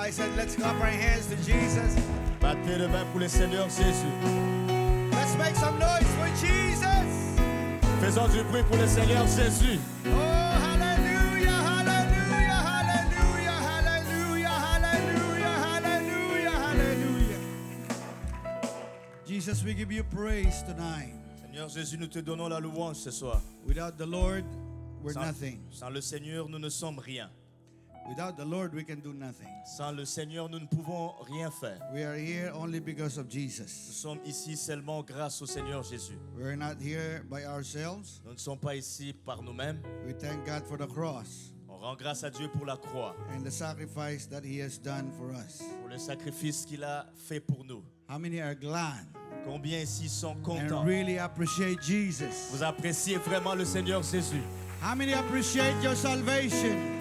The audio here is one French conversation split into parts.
I said, let's clap our hands to Jesus. Battez les mains pour le Seigneur Jésus. Let's make some noise for Jesus. Faisons du bruit pour le Seigneur Jésus. Oh, hallelujah, hallelujah, hallelujah, hallelujah, hallelujah, hallelujah, hallelujah. Jesus, we give you praise tonight. Seigneur Jésus, nous te donnons la louange ce soir. Without the Lord, we're nothing. Sans le Seigneur, nous ne sommes rien. Without the Lord, we can do nothing. Sans le Seigneur, nous ne pouvons rien faire. We are here only because of Nous Jesus. sommes ici seulement grâce au Seigneur Jésus. We're not here by ourselves. Nous ne sommes pas ici par nous-mêmes. We thank God for the cross On rend grâce à Dieu pour la croix, and the sacrifice that He has done for us. pour le sacrifice qu'il a fait pour nous. How many are glad Combien ici sont and contents? really appreciate Jesus? Vous appréciez vraiment le Seigneur Jésus? How many appreciate your salvation?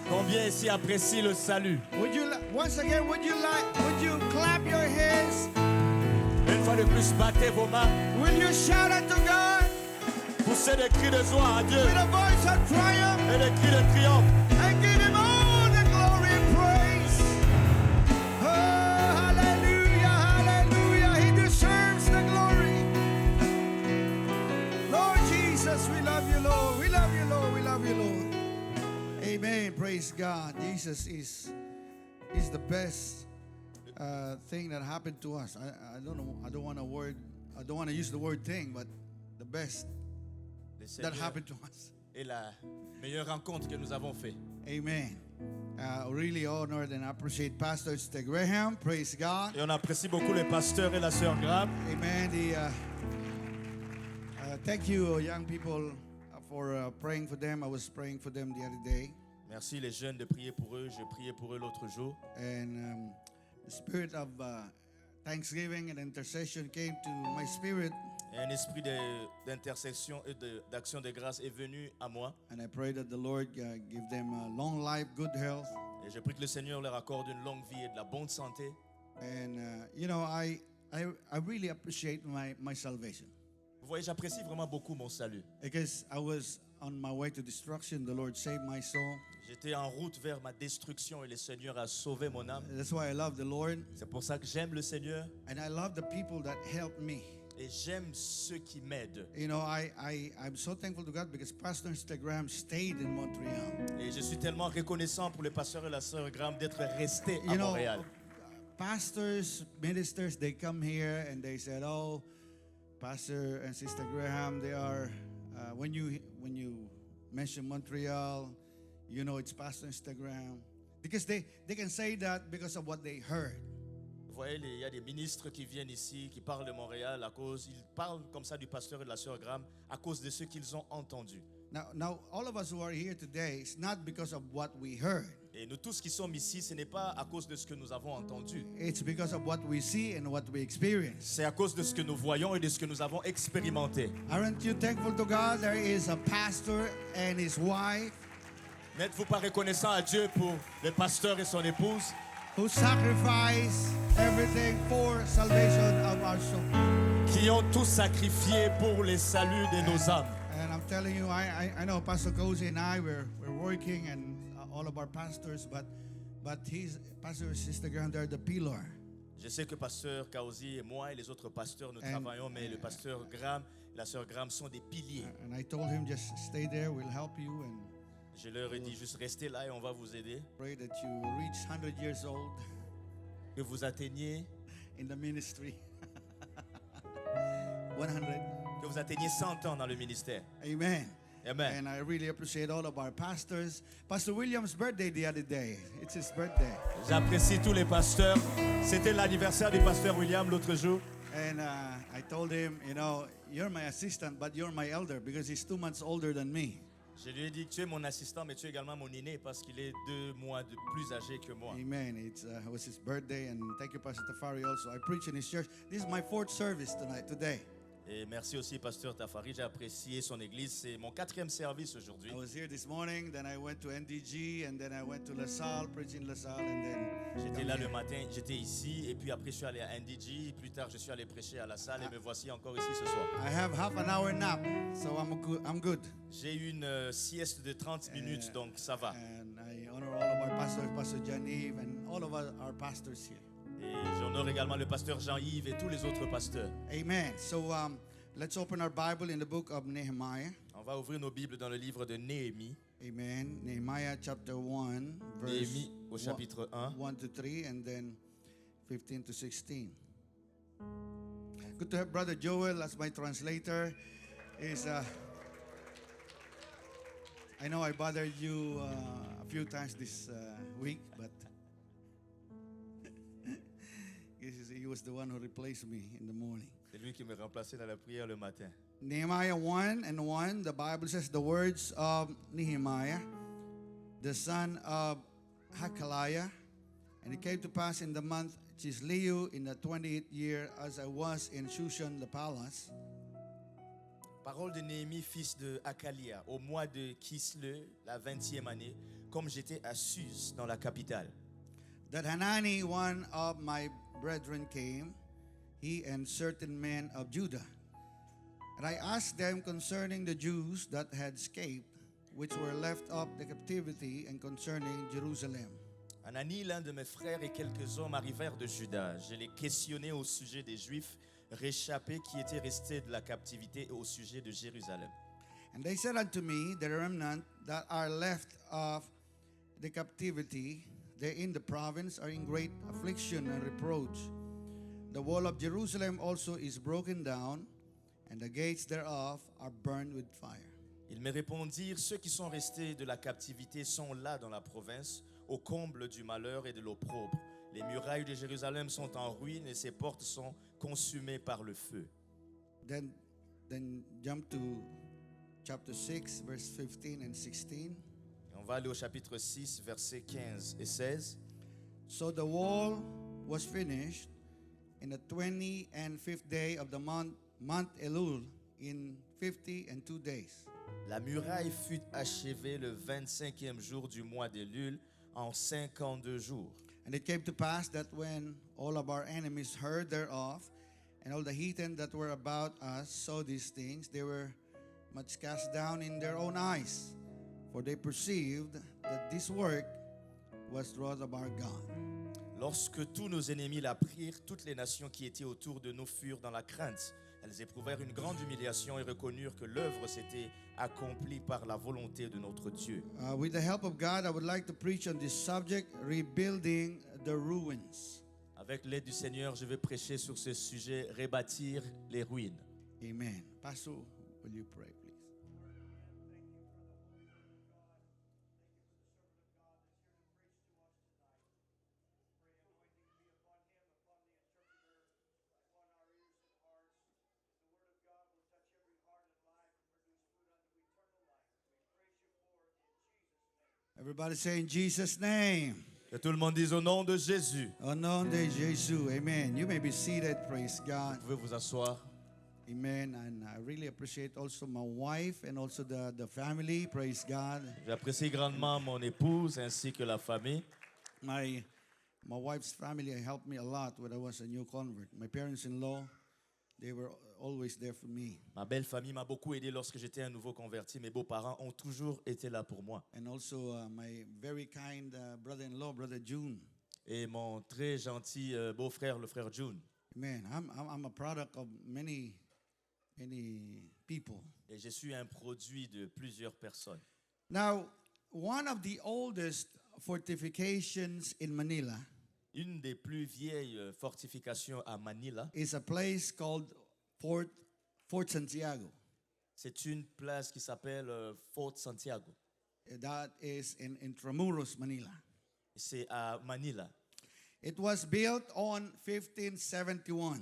Combien ici apprécient le salut? Would you once again? Would you clap your hands? Une fois de plus, battez vos mains. Will you shout unto God Poussez des cris de joie à Dieu with a voice of triumph et des cris de triomphe. and give Him all the glory and praise? Oh, hallelujah, hallelujah! He deserves the glory. Lord Jesus, we love you, Lord. We love you, Lord. We love you, Lord. Amen. Praise God. Jesus is the best thing that happened to us. I don't know. I don't want to use the word thing, but the best Le that Seigneur happened to us. est la meilleure rencontre que nous avons faite. Amen. Really honored and appreciate Pastor Steg Graham. Praise God. Et on apprécie beaucoup les pasteurs et la sœur Graham. Amen. Thank you, young people, for praying for them. I was praying for them the other day. Merci les jeunes de prier pour eux. J'ai prié pour eux l'autre jour. And the spirit of thanksgiving and intercession came to my spirit. Et un esprit d'intercession et d'action de grâce est venu à moi. And I pray that the Lord give them long life, good health. Et je prie que le Seigneur leur accorde une longue vie et de la bonne santé. And, I really appreciate my salvation. Vous voyez, j'apprécie vraiment beaucoup mon salut. Because I was on my way to destruction, the Lord saved my soul. J'étais en route vers ma destruction et le Seigneur a sauvé mon âme. That's why I love the Lord. C'est pour ça que j'aime le Seigneur And I love the people that help me. et j'aime ceux qui m'aident. You know, I'm so thankful to God because Pastor Instagram stayed in Montreal. Et je suis tellement reconnaissant pour le pasteur et la sœur Graham d'être restés à You know, Montréal. pastors, ministers, they come here and they said, "Oh, Pastor and Sister Graham, they are when you mention Montreal, you know it's Pastor Instagram." Because they can say that because of what they heard. Vous voyez, il y a des ministres qui viennent ici, qui parlent de Montréal à cause, ils parlent comme ça du pasteur et de la sœur Graham à cause de ce qu'ils ont entendu. Now, all of us who are here today, it's not because of what we heard. Et nous tous qui sommes ici, ce n'est pas à cause de ce que nous avons entendu. It's because of what we see and what we experience. C'est à cause de ce que nous voyons et de ce que nous avons expérimenté. Aren't you thankful to God? There is a pastor and his wife N'êtes-vous pas reconnaissant à Dieu pour le pasteur et son épouse who sacrificed everything for salvation of our soul. qui ont tout sacrifié pour le salut de nos âmes? And I'm telling you, I know Pastor Cozy and I, we're working, and all of our pastors, but Pastor Sister Graham, they're the pillar. Je sais que pasteur Kaozi et moi et les autres pasteurs nous travaillons, mais le pasteur Graham et la sœur Graham sont des piliers. And I told him, just stay there, we'll help you, and Je leur ai dit juste restez là et on va vous aider. pray that you reach 100 years old Que vous atteigniez, in the ministry. 100. que vous atteigniez 100 ans dans le ministère. Amen. Amen. And I really appreciate all of our pastors. Pastor William's birthday the other day. It's his birthday. J'apprécie tous les pasteurs. C'était l'anniversaire du pasteur William l'autre jour. And I told him, you know, you're my assistant, but you're my elder because he's 2 months older than me. Je lui ai dit que tu es mon assistant, mais tu es également mon aîné parce qu'il est 2 mois de plus âgé que moi. Amen. It was his birthday, and thank you, Pastor Tafari. Also, I preach in his church. This is my 4th service today. Et merci aussi, pasteur Tafari. J'ai apprécié son église. C'est mon 4e service aujourd'hui. I was here this morning, then I went to NDG, and then I went to La Salle, preaching La Salle, and then J'étais là le matin, j'étais ici, et puis après je suis allé à NDG. Plus tard, je suis allé prêcher à la salle, et me voici encore ici ce soir. I have half an hour nap, so I'm good. J'ai eu une sieste de 30 minutes, donc ça va. And I honor all of our pastors, Pastor Janive, and all of our pastors here. Et j'honore également le pasteur Jean-Yves et tous les autres pasteurs. Amen. So let's open our Bible in the book of Nehemiah. On va ouvrir nos Bibles dans le livre de Néhémie. Amen. Nehemiah chapter 1, verse Néhémie au chapitre 1. 1 to 3, and then 15 to 16. Good to have Brother Joel as my translator. I know I bothered you a few times this week, but he was the one who replaced me in the morning. C'est lui qui me remplaçait dans la prière le matin. Nehemiah 1 and 1, the Bible says the words of Nehemiah, the son of Hakaliah. And it came to pass in the month Chisleu in the 28th year, as I was in Shushan the palace, Parole de Néhémie, fils de Hakalia, au mois de Kisle, la 20e année, comme j'étais à Suse, dans la capitale. that Hanani, one of my brethren, came, he and certain men of Judah. And I asked them concerning the Jews that had escaped, which were left of the captivity, and concerning Jerusalem. Anani, l'un de mes frères et quelques hommes arrivèrent de Juda. Je les questionnai au sujet des Juifs réchappés qui étaient restés de la captivité et au sujet de Jérusalem. And they said unto me, the remnant that are left of the captivity, they in the province are in great affliction and reproach. The wall of Jerusalem also is broken down, and the gates thereof are burned with fire. Ils me répondirent, ceux qui sont restés de la captivité sont là dans la province, au comble du malheur et de l'opprobre. Les murailles de Jérusalem sont en ruine et ses portes sont consumées par le feu. Then jump to chapter 6, verse 15 and 16. Et on va aller au chapitre 6, versets 15 et 16. So the wall was finished in the 25th day of the month Elul, in 52 days. La muraille fut achevée le 25e jour du mois d'Élul en 52 jours. And it came to pass that when all of our enemies heard thereof, and all the heathen that were about us saw these things, they were much cast down in their own eyes, for they perceived that this work was wrought of our God. Lorsque tous nos ennemis l'apprirent, toutes les nations qui étaient autour de nous furent dans la crainte. Elles éprouvèrent une grande humiliation et reconnurent que l'œuvre s'était accomplie par la volonté de notre Dieu. With the help of God, I would like to preach on this subject, rebuilding the ruins. Avec l'aide du Seigneur, je vais prêcher sur ce sujet, rebâtir les ruines. Amen. Pastor, will you pray, please? Everybody say in Jesus' name. Que tout le monde dise au nom de Jésus. Au nom de Jésus. Amen. You may be seated. Praise God. Vous pouvez vous asseoir. Amen. And I really appreciate also my wife and also the family. Praise God. J'apprécie grandement mon épouse ainsi que la famille. My wife's family helped me a lot when I was a new convert. My parents-in-law, they were always there for me. Ma belle famille m'a beaucoup aidé lorsque j'étais un nouveau converti. Mes beaux-parents ont toujours été là pour moi. And also my very kind brother-in-law, Brother June. Et mon très gentil beau-frère, le frère June. Man, I'm a product of many people. Et je suis un produit de plusieurs personnes. Now, one of the oldest fortifications in Manila Une des plus vieilles fortifications à Manila, is a place called Fort Santiago. c'est une place qui s'appelle Fort Santiago. That is in Intramuros, Manila. C'est à Manila. It was built on 1571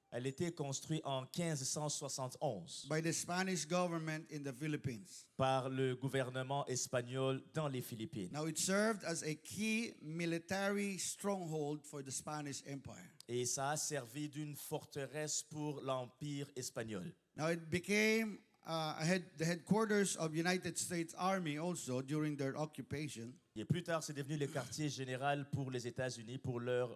Elle était construite en 1571 by the Spanish government in the Philippines. par le gouvernement espagnol dans les Philippines. Now it served as a key military stronghold for the Spanish Empire. Et ça a servi d'une forteresse pour l'Empire espagnol. Now it became the headquarters of United States Army also during their occupation. Et plus tard, c'est devenu le quartier général pour les États-Unis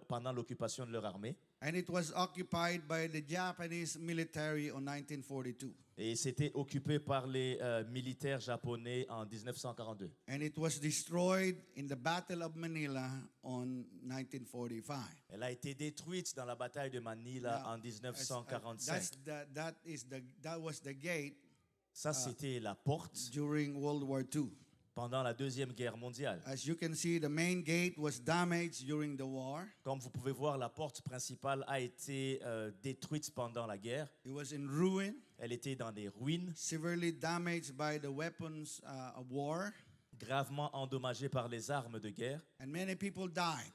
pendant l'occupation de leur armée. And it was occupied by the Japanese military in 1942. Et c'était occupé par les militaires japonais en 1942. And it was destroyed in the Battle of Manila on 1945. Elle a été détruite dans la bataille de Manila Now, en 1945. That was the gate Ça, c'était la porte during World War II. pendant la Deuxième Guerre mondiale. As you can see, the main gate was damaged during the war. Comme vous pouvez voir, la porte principale a été détruite pendant la guerre. It was in ruin, Elle était dans des ruines, severely damaged by the weapons of war, gravement endommagée par les armes de guerre. and many people died.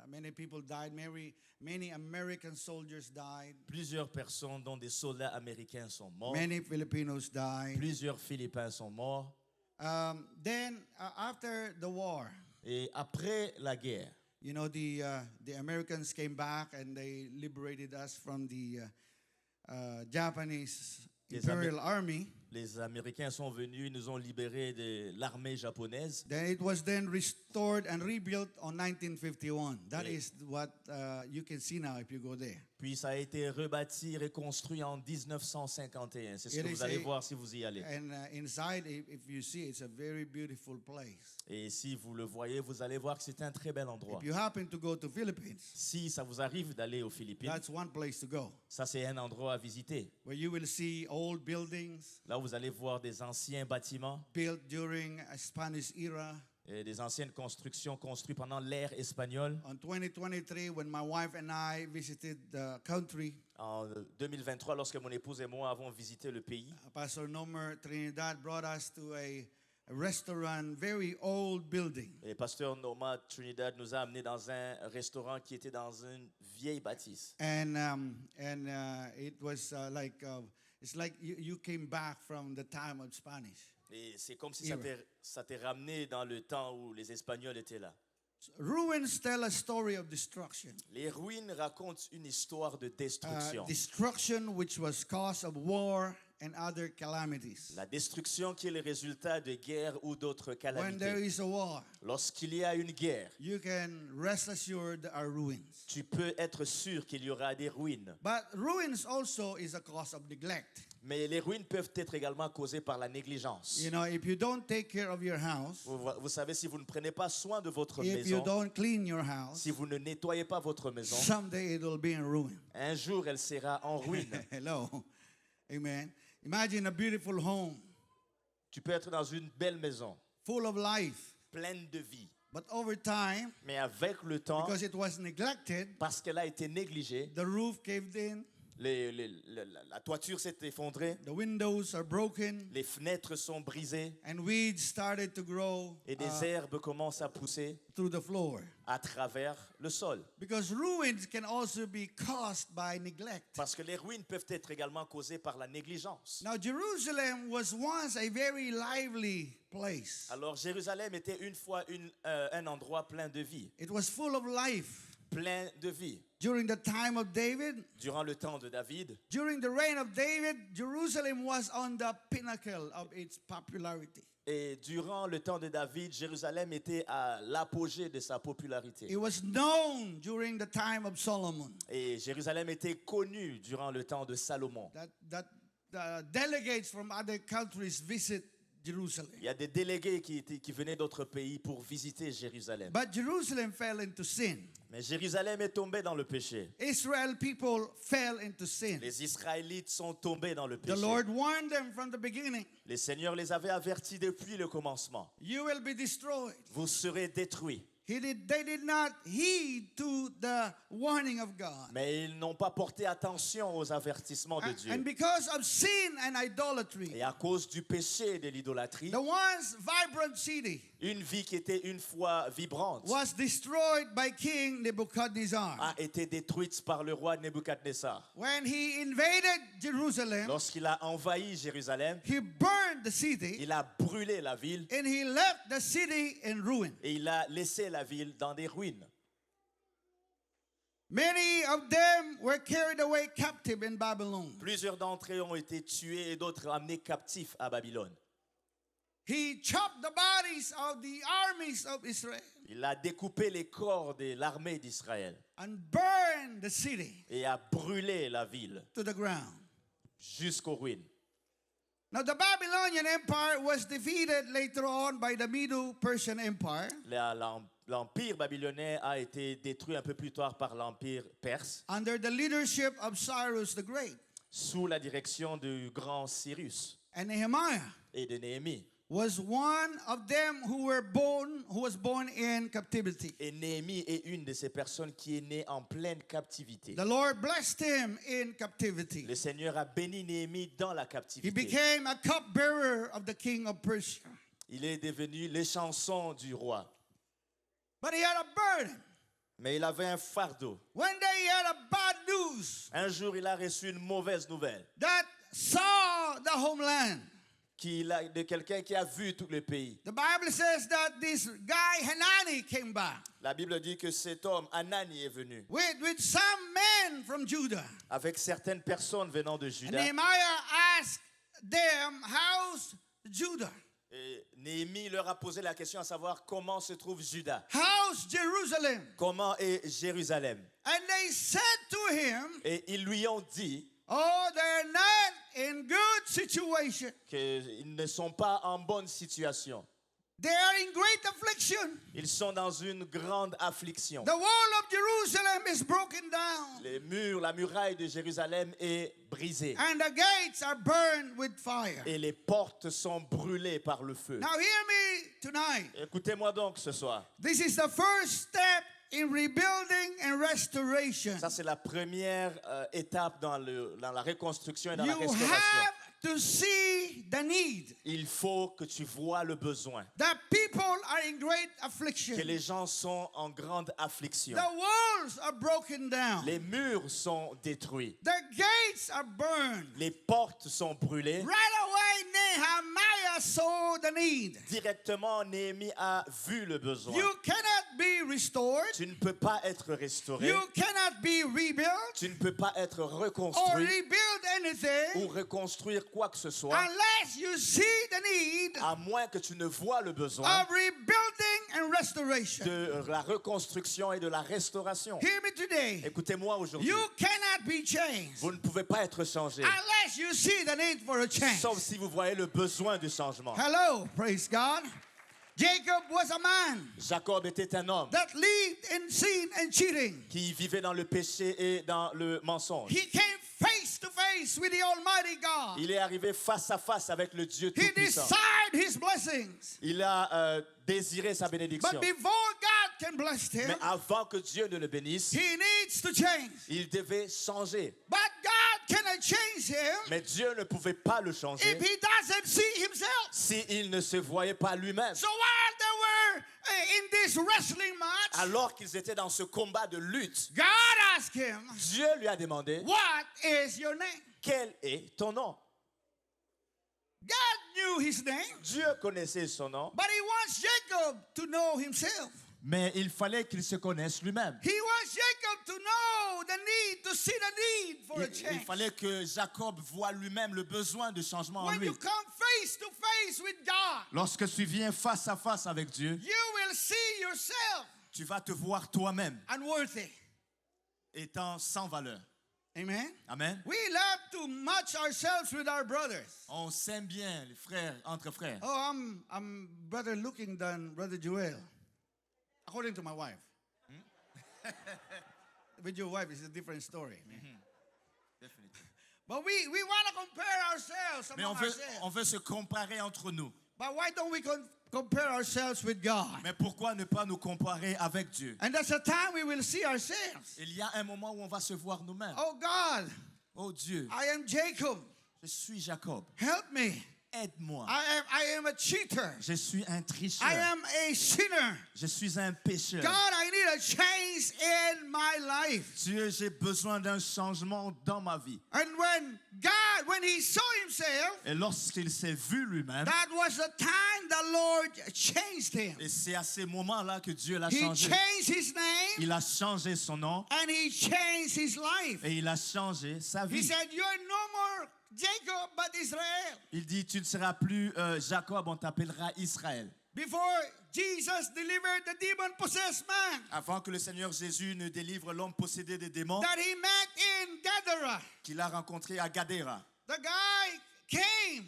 Many people died. Many American soldiers died. Plusieurs personnes, dont des soldats américains, sont morts. Many Filipinos died. Plusieurs Philippins sont morts. Then, after the war, Et après la guerre, you know, the Americans came back and they liberated us from the Japanese Les Imperial Army. les Américains sont venus, ils nous ont libérés de l'armée japonaise. Then it was then restored and rebuilt on 1951. That Et- is what you can see now if you go there. Puis ça a été rebâti, reconstruit en 1951. C'est ce It que is vous allez a- voir si vous y allez. And inside, if you see, it's a very beautiful place. Et si vous le voyez, vous allez voir que c'est un très bel endroit. If you happen to go to Philippines, Si ça vous arrive d'aller aux Philippines, that's one place to go, ça c'est un endroit à visiter. where you will see old buildings Là, vous allez voir des anciens bâtiments, built during a Spanish era. et des anciennes constructions construites pendant l'ère espagnole. On 2023, when my wife and I visited the country, En 2023, lorsque mon épouse et moi avons visité le pays, Pastor Nomer Trinidad brought us to a restaurant, very old building. et pasteur Noma Trinidad nous a amenés dans un restaurant qui était dans une vieille bâtisse. And it was it's like you came back from the time of Spanish. Et c'est comme si Era. ça t'est ramené dans le temps où les Espagnols étaient là. Ruins tell a story of destruction. Les ruines racontent une histoire de destruction. Destruction which was cause of war and other calamities. La destruction qui est le résultat de guerres ou d'autres When there calamités. is a war, Lorsqu'il y a une guerre, you can rest assured there are ruins. tu peux être sûr qu'il y aura des ruines. But ruins also is a cause of neglect. Mais les ruines peuvent être également causées par la négligence. You know, if you don't take care of your house, Vous savez, si vous ne prenez pas soin de votre if you maison, don't clean your house, si vous ne nettoyez pas votre maison, someday it will be in ruin. un jour elle sera en ruine. Hello. Amen. Imagine a beautiful home, Tu peux être dans une belle maison, full of life, pleine de vie. but over time, Mais avec le temps, because it was neglected, parce qu'elle a été négligée, the roof caved in, la toiture s'est effondrée, the windows are broken, les fenêtres sont brisées and weeds started to grow et des herbes commencent à pousser through the floor. à travers le sol. Because ruins can also be caused by neglect. Parce que les ruines peuvent être également causées par la négligence. Now, Jerusalem was once a very lively place. Alors Jérusalem était une fois un endroit plein de vie, It was full of life. plein de vie. During the time of David, Durant le temps de David, during the reign of David, Jerusalem was on the pinnacle of its popularity. et durant le temps de David, Jérusalem était à l'apogée de sa popularité. It was known during the time of Solomon Et Jérusalem était connue durant le temps de Salomon. that delegates from other countries visit Jerusalem. Il y a des délégués qui venaient d'autres pays pour visiter Jérusalem. But Jerusalem fell into sin. Mais Jérusalem est tombée dans le péché. Israel people fell into sin. Les Israélites sont tombés dans le The péché. Lord warned them from the beginning. Les seigneurs les avaient avertis depuis le commencement. You will be destroyed. Vous serez détruits. They did not heed to the warning of God. Mais ils n'ont pas porté attention aux avertissements de Dieu. And because of sin and idolatry, Et à cause du péché et de l'idolâtrie, the once vibrant city une vie qui était une fois vibrante was destroyed by King Nebuchadnezzar. a été détruite par le roi Nebuchadnezzar. When he invaded Jerusalem, Lorsqu'il a envahi Jérusalem, he burned the city il a brûlé la ville and he left the city in ruin. et il a laissé la ville dans des ruines. Many of them were carried away captive in Babylon. Plusieurs d'entre eux ont été tués et d'autres amenés captifs à Babylone. He chopped the bodies of the armies of Israel Il a découpé les corps de l'armée d'Israël and burned the city et a brûlé la ville to the ground. jusqu'aux ruines. Now, the Babylonian Empire was defeated later on by the Medo-Persian Empire L'empire babylonien a été détruit un peu plus tard par l'empire perse under the leadership of Cyrus the Great. sous la direction du grand Cyrus And Nehemiah et de Néhémie. was one of them who was born in captivity. Et Néhémie est une de ces personnes qui est née en pleine captivité. The Lord blessed him in captivity. Le Seigneur a béni Néhémie dans la He captivité. became a cupbearer of the king of Persia. Il est devenu l'échanson du roi. But he had a burden. Mais il avait un fardeau. One day he had a bad news Un jour, il a reçu une mauvaise nouvelle that saw the homeland. de quelqu'un qui a vu tout le pays. The Bible says that this guy Hanani came back La Bible dit que cet homme, Anani, est venu with some men from Judah. avec certaines personnes venant de And Juda. Nehemiah asked them, how's Judah? Et Néhémie leur a posé la question à savoir comment se trouve Juda. How's Jerusalem? Comment est Jérusalem? And they said to him, Et ils lui ont dit oh, they're not in good situation. qu'ils ne sont pas en bonne situation. They are in great affliction. Ils sont dans une grande affliction. The wall of Jerusalem is broken down. Les murs, la muraille de Jérusalem est brisée. And the gates are burned with fire. Et les portes sont brûlées par le feu. Now hear me tonight. Écoutez-moi donc ce soir. This is the first step in rebuilding and restoration. Ça, c'est la première étape dans la reconstruction et dans la You restauration. have to see the need. Il faut que tu vois le besoin. That people are in great affliction. Que les gens sont en grande affliction. The walls are broken down. Les murs sont détruits. The gates are burned. Les portes sont brûlées. Right away, Nehemiah saw the need. Directement, Néhémie a vu le besoin. You cannot be restored. Tu ne peux pas être restauré. You cannot be rebuilt Tu ne peux pas être or reconstruit rebuild anything ou reconstruire quoi que ce soit, unless you see the need à moins que tu ne vois le besoin of rebuilding and restoration. de la reconstruction et de la restauration. Hear me today. Écoutez-moi aujourd'hui. You cannot be changed Vous ne pouvez pas être changé, unless you see the need for a change. sauf si vous voyez le besoin du changement. Hello, praise God. Jacob was a man Jacob était un homme that lived in sin and cheating. qui vivait dans le péché et dans le mensonge. He came face to face with the Almighty God. Il est arrivé face à face avec le Dieu He Tout-Puissant. desired his blessings. Il a désiré sa bénédiction. But before God can bless him, Mais avant que Dieu ne le bénisse, he needs to change. il devait changer. But God cannot change him Mais Dieu ne pouvait pas le changer if he doesn't see himself. s'il ne se voyait pas lui-même. So while they were in this wrestling match, Alors qu'ils étaient dans ce combat de lutte, God asked him, Dieu lui a demandé, what is your name? quel est ton nom? God knew his name, Dieu connaissait son nom, but he wants Jacob to know himself. mais il fallait qu'il se connaisse lui-même. He wants Jacob to know the need, to see the need for a Il change. fallait que Jacob voie lui-même le besoin de changement en When lui. you come face to face with God, Lorsque tu viens face à face avec Dieu, you will see yourself tu vas te voir toi-même unworthy. étant sans valeur. Amen. Amen. We love to match ourselves with our brothers. On s'aime bien, les frères, entre frères. Oh, I'm better looking than Brother Joel, according to my wife. With your wife, it's a different story. But we want to compare ourselves Mais among ourselves. on veut se comparer entre nous. But why don't we compare ourselves with God? Mais pourquoi ne pas nous comparer avec Dieu? And that's the time we will see ourselves. Il y a un moment où on va se voir nous-mêmes. Oh God, Oh Dieu, I am Jacob. je suis Jacob. Help me. Aide-moi. I am a cheater. Je suis un I tricheur. am a sinner. Je suis un pécheur. God, I need a change change in my life. Dieu, j'ai besoin d'un changement dans ma vie. And when he saw himself, Et lorsqu'il s'est vu lui-même, that was the time the Lord changed him. et c'est à ces moments-là que Dieu l'a He changé. changed his name Il a changé son nom and he changed his life. et il a changé sa He vie. said, "You're no more Jacob, but Israel." Il dit, tu ne seras plus Jacob, on t'appellera Israël. Before Jesus delivered the demon-possessed man Avant que le Seigneur Jésus ne délivre l'homme possédé des démons that he met in Gadara, qu'il a rencontré à Gadara, the guy came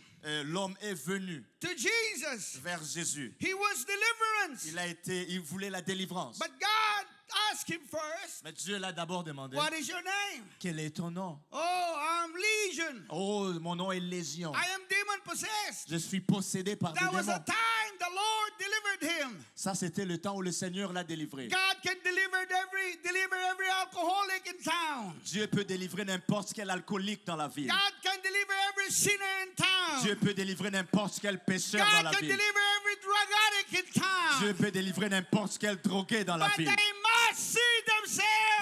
l'homme est venu to Jesus. vers Jésus. He was deliverance. Il voulait la délivrance. But God asked him first, Mais Dieu l'a d'abord demandé, "What is your name?" quel est ton nom? "Oh, I'm Legion. Oh, mon nom est Légion. I am demon-possessed." Je suis possédé par des That was the démons. time the Lord delivered him. Ça, c'était le temps où le Seigneur l'a délivré. God can deliver every alcoholic in town. Dieu peut délivrer n'importe quel alcoolique dans la ville. God can deliver every sinner in town. Dieu peut délivrer n'importe quel pécheur dans God la can ville. deliver every drug addict in Dieu town. peut délivrer n'importe quel drogué dans la But ville. they must see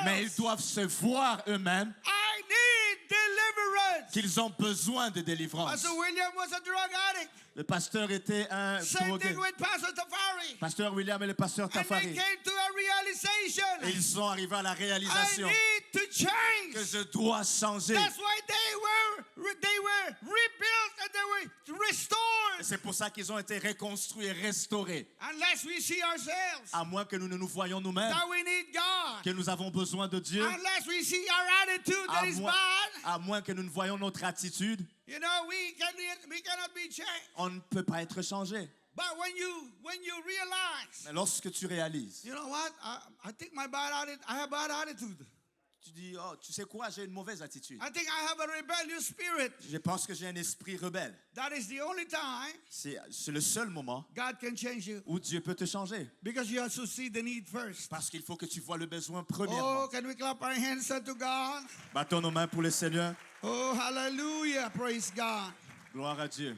Mais ils themselves. doivent se voir eux-mêmes I need deliverance. qu'ils ont besoin de délivrance. Pastor William was a drug addict. Le pasteur était un Same drogué. thing with Pastor Tafari. Pasteur William et le pasteur And they Tafari. came to a Et realization. ils sont arrivés à la I réalisation need to que change. je dois changer. That's why they were rebuilt and they were Et restored. c'est pour ça qu'ils ont été reconstruits et restaurés. Unless we see ourselves À moins que nous ne nous voyons nous-mêmes, that we need God. que nous avons besoin de Dieu, Unless we see our attitude that is bad. à moins que nous ne voyons notre attitude, You know, we cannot be changed. on ne peut pas être changé. But when you realize, Mais lorsque tu réalises, you know what? I think I have bad attitude. tu dis, oh, tu sais quoi, j'ai une mauvaise attitude. I think I have a rebellious spirit. Je pense que j'ai un esprit rebelle. That is the only time C'est le seul moment God can change you. où Dieu peut te changer. Because you have to see the need first. Parce qu'il faut que tu vois le besoin premièrement. Oh, can we clap our hands unto God? Battons nos mains pour le Seigneur. Oh, hallelujah. Praise God. Gloire à Dieu.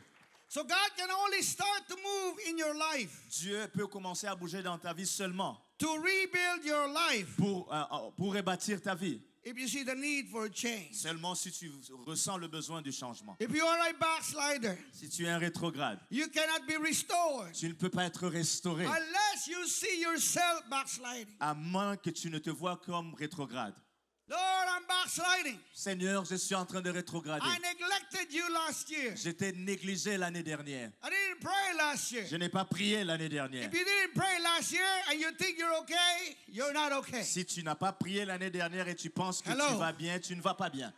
So God can only start to move in your life, Dieu peut commencer à bouger dans ta vie seulement to rebuild your life, pour rebâtir ta vie. if you see the need for a change. Seulement si tu ressens le besoin du changement. If you are a backslider, Si tu es un rétrograde, you cannot be restored tu ne peux pas être restauré unless you see yourself backsliding. à moins que tu ne te vois comme rétrograde. Lord, I'm backsliding. Seigneur, je suis en train de rétrograder. I neglected you last year. J'étais négligé l'année dernière. I didn't pray last year. Je n'ai pas prié l'année dernière. If you didn't pray last year and you think you're okay, you're not okay. Si tu n'as pas prié l'année dernière et tu penses que Hello. tu vas bien, tu ne vas pas bien.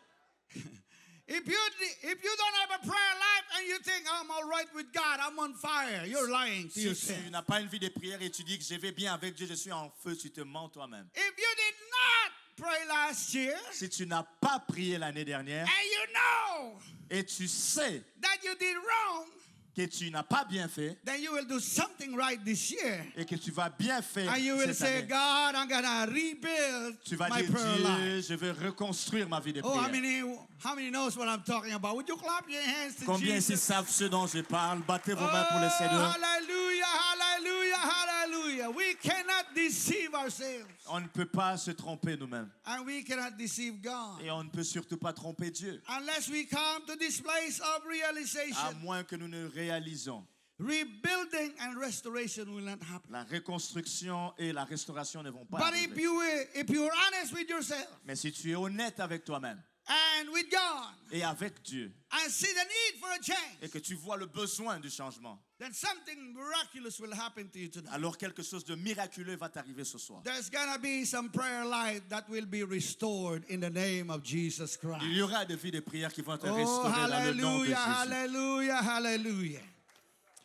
If you don't have a prayer life and you think I'm all right with God, I'm on fire, you're lying to Si yourself. tu n'as pas une vie de prière et tu dis que je vais bien avec Dieu, je suis en feu, tu te mens toi-même. If you did not pray last year Si tu n'as pas prié l'année dernière and you know et tu sais that you did wrong, que tu n'as pas bien fait then you will do something right this year. et que tu vas bien faire And you will cette say, année, God, I'm going to rebuild tu vas my dire, prayer life. Dieu, je vais reconstruire ma vie de Oh, prière. how many knows what I'm talking about? Would you clap your hands to Combien ici Jesus? savent ce dont je parle? Battez vos mains pour le Oh, Seigneur. hallelujah, hallelujah, hallelujah. We cannot deceive ourselves. On ne peut pas se tromper nous-mêmes. And we cannot deceive God. Et on ne peut surtout pas tromper Dieu. Unless we come to this place of À realization. moins que nous ne réalisons. Rebuilding and restoration will not happen. La reconstruction et la restauration ne vont pas But if arriver. you're honest with yourself Mais si tu es honnête avec toi-même and with God et avec Dieu and see the need for a et change, que tu vois le besoin du changement, then something miraculous will happen to you today. alors quelque chose de miraculeux va t'arriver ce soir. There's gonna be some prayer life that will be restored in the name of Jesus Christ. Il y aura des vies de prière qui vont être Oh, restaurées dans le nom de hallelujah, Jésus. hallelujah, hallelujah.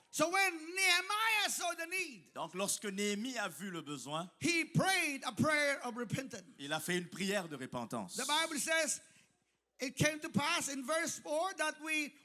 So when Nehemiah saw the need, Donc lorsque Néhémie a vu le besoin, he prayed a prayer of repentance. il a fait une prière de repentance. The Bible says it came to pass in verse 4 that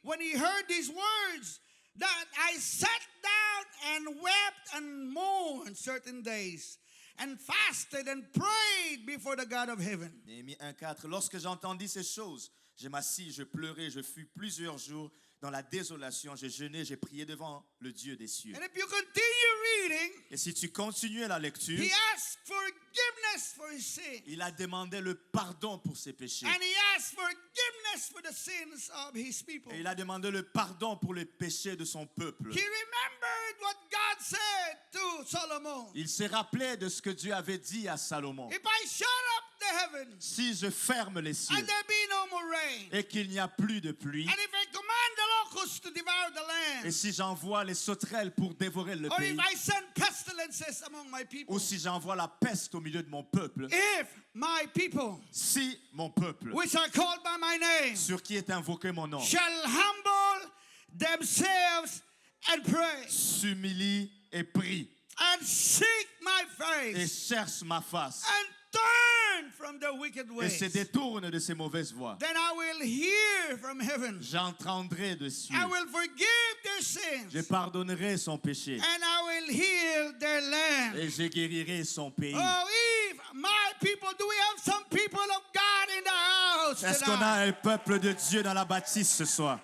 when he heard these words, that I sat down and wept and mourned certain days and fasted and prayed before the God of heaven. Néhémie 1:4. Lorsque j'entendis ces choses, je m'assis, je pleurais, je fus plusieurs jours dans la désolation, j'ai jeûné, j'ai prié devant le Dieu des cieux. And if you continue reading, Et si tu continues la lecture, he asked forgiveness for his sin. Il a demandé le pardon pour ses péchés. And he asked forgiveness for the sins of his people. Et il a demandé le pardon pour les péchés de son peuple. He remembered what God said to Solomon. Il s'est rappelé de ce que Dieu avait dit à Salomon. If I shut up the heavens Si je ferme les cieux and there be no more rain, et qu'il n'y a plus de pluie, and if I command the locusts to devour the land, et si j'envoie les sauterelles pour dévorer le or pays, if I send pestilences among my people, ou si j'envoie la peste au milieu de mon peuple, if my people, si mon peuple, which are called by my name, sur qui est invoqué mon nom, shall humble themselves and pray s'humilie et prie and seek my et face cherche ma face and turn from their wicked et se ways, détourne de ses mauvaises voies, then I will hear from heaven. j'entendrai de cieux, I will forgive their sins je pardonnerai son péché and I will heal their land. et je guérirai son pays. Oh, if my people, do we have some people of God in the house Est-ce qu'on a tonight? un peuple de Dieu dans la bâtisse ce soir?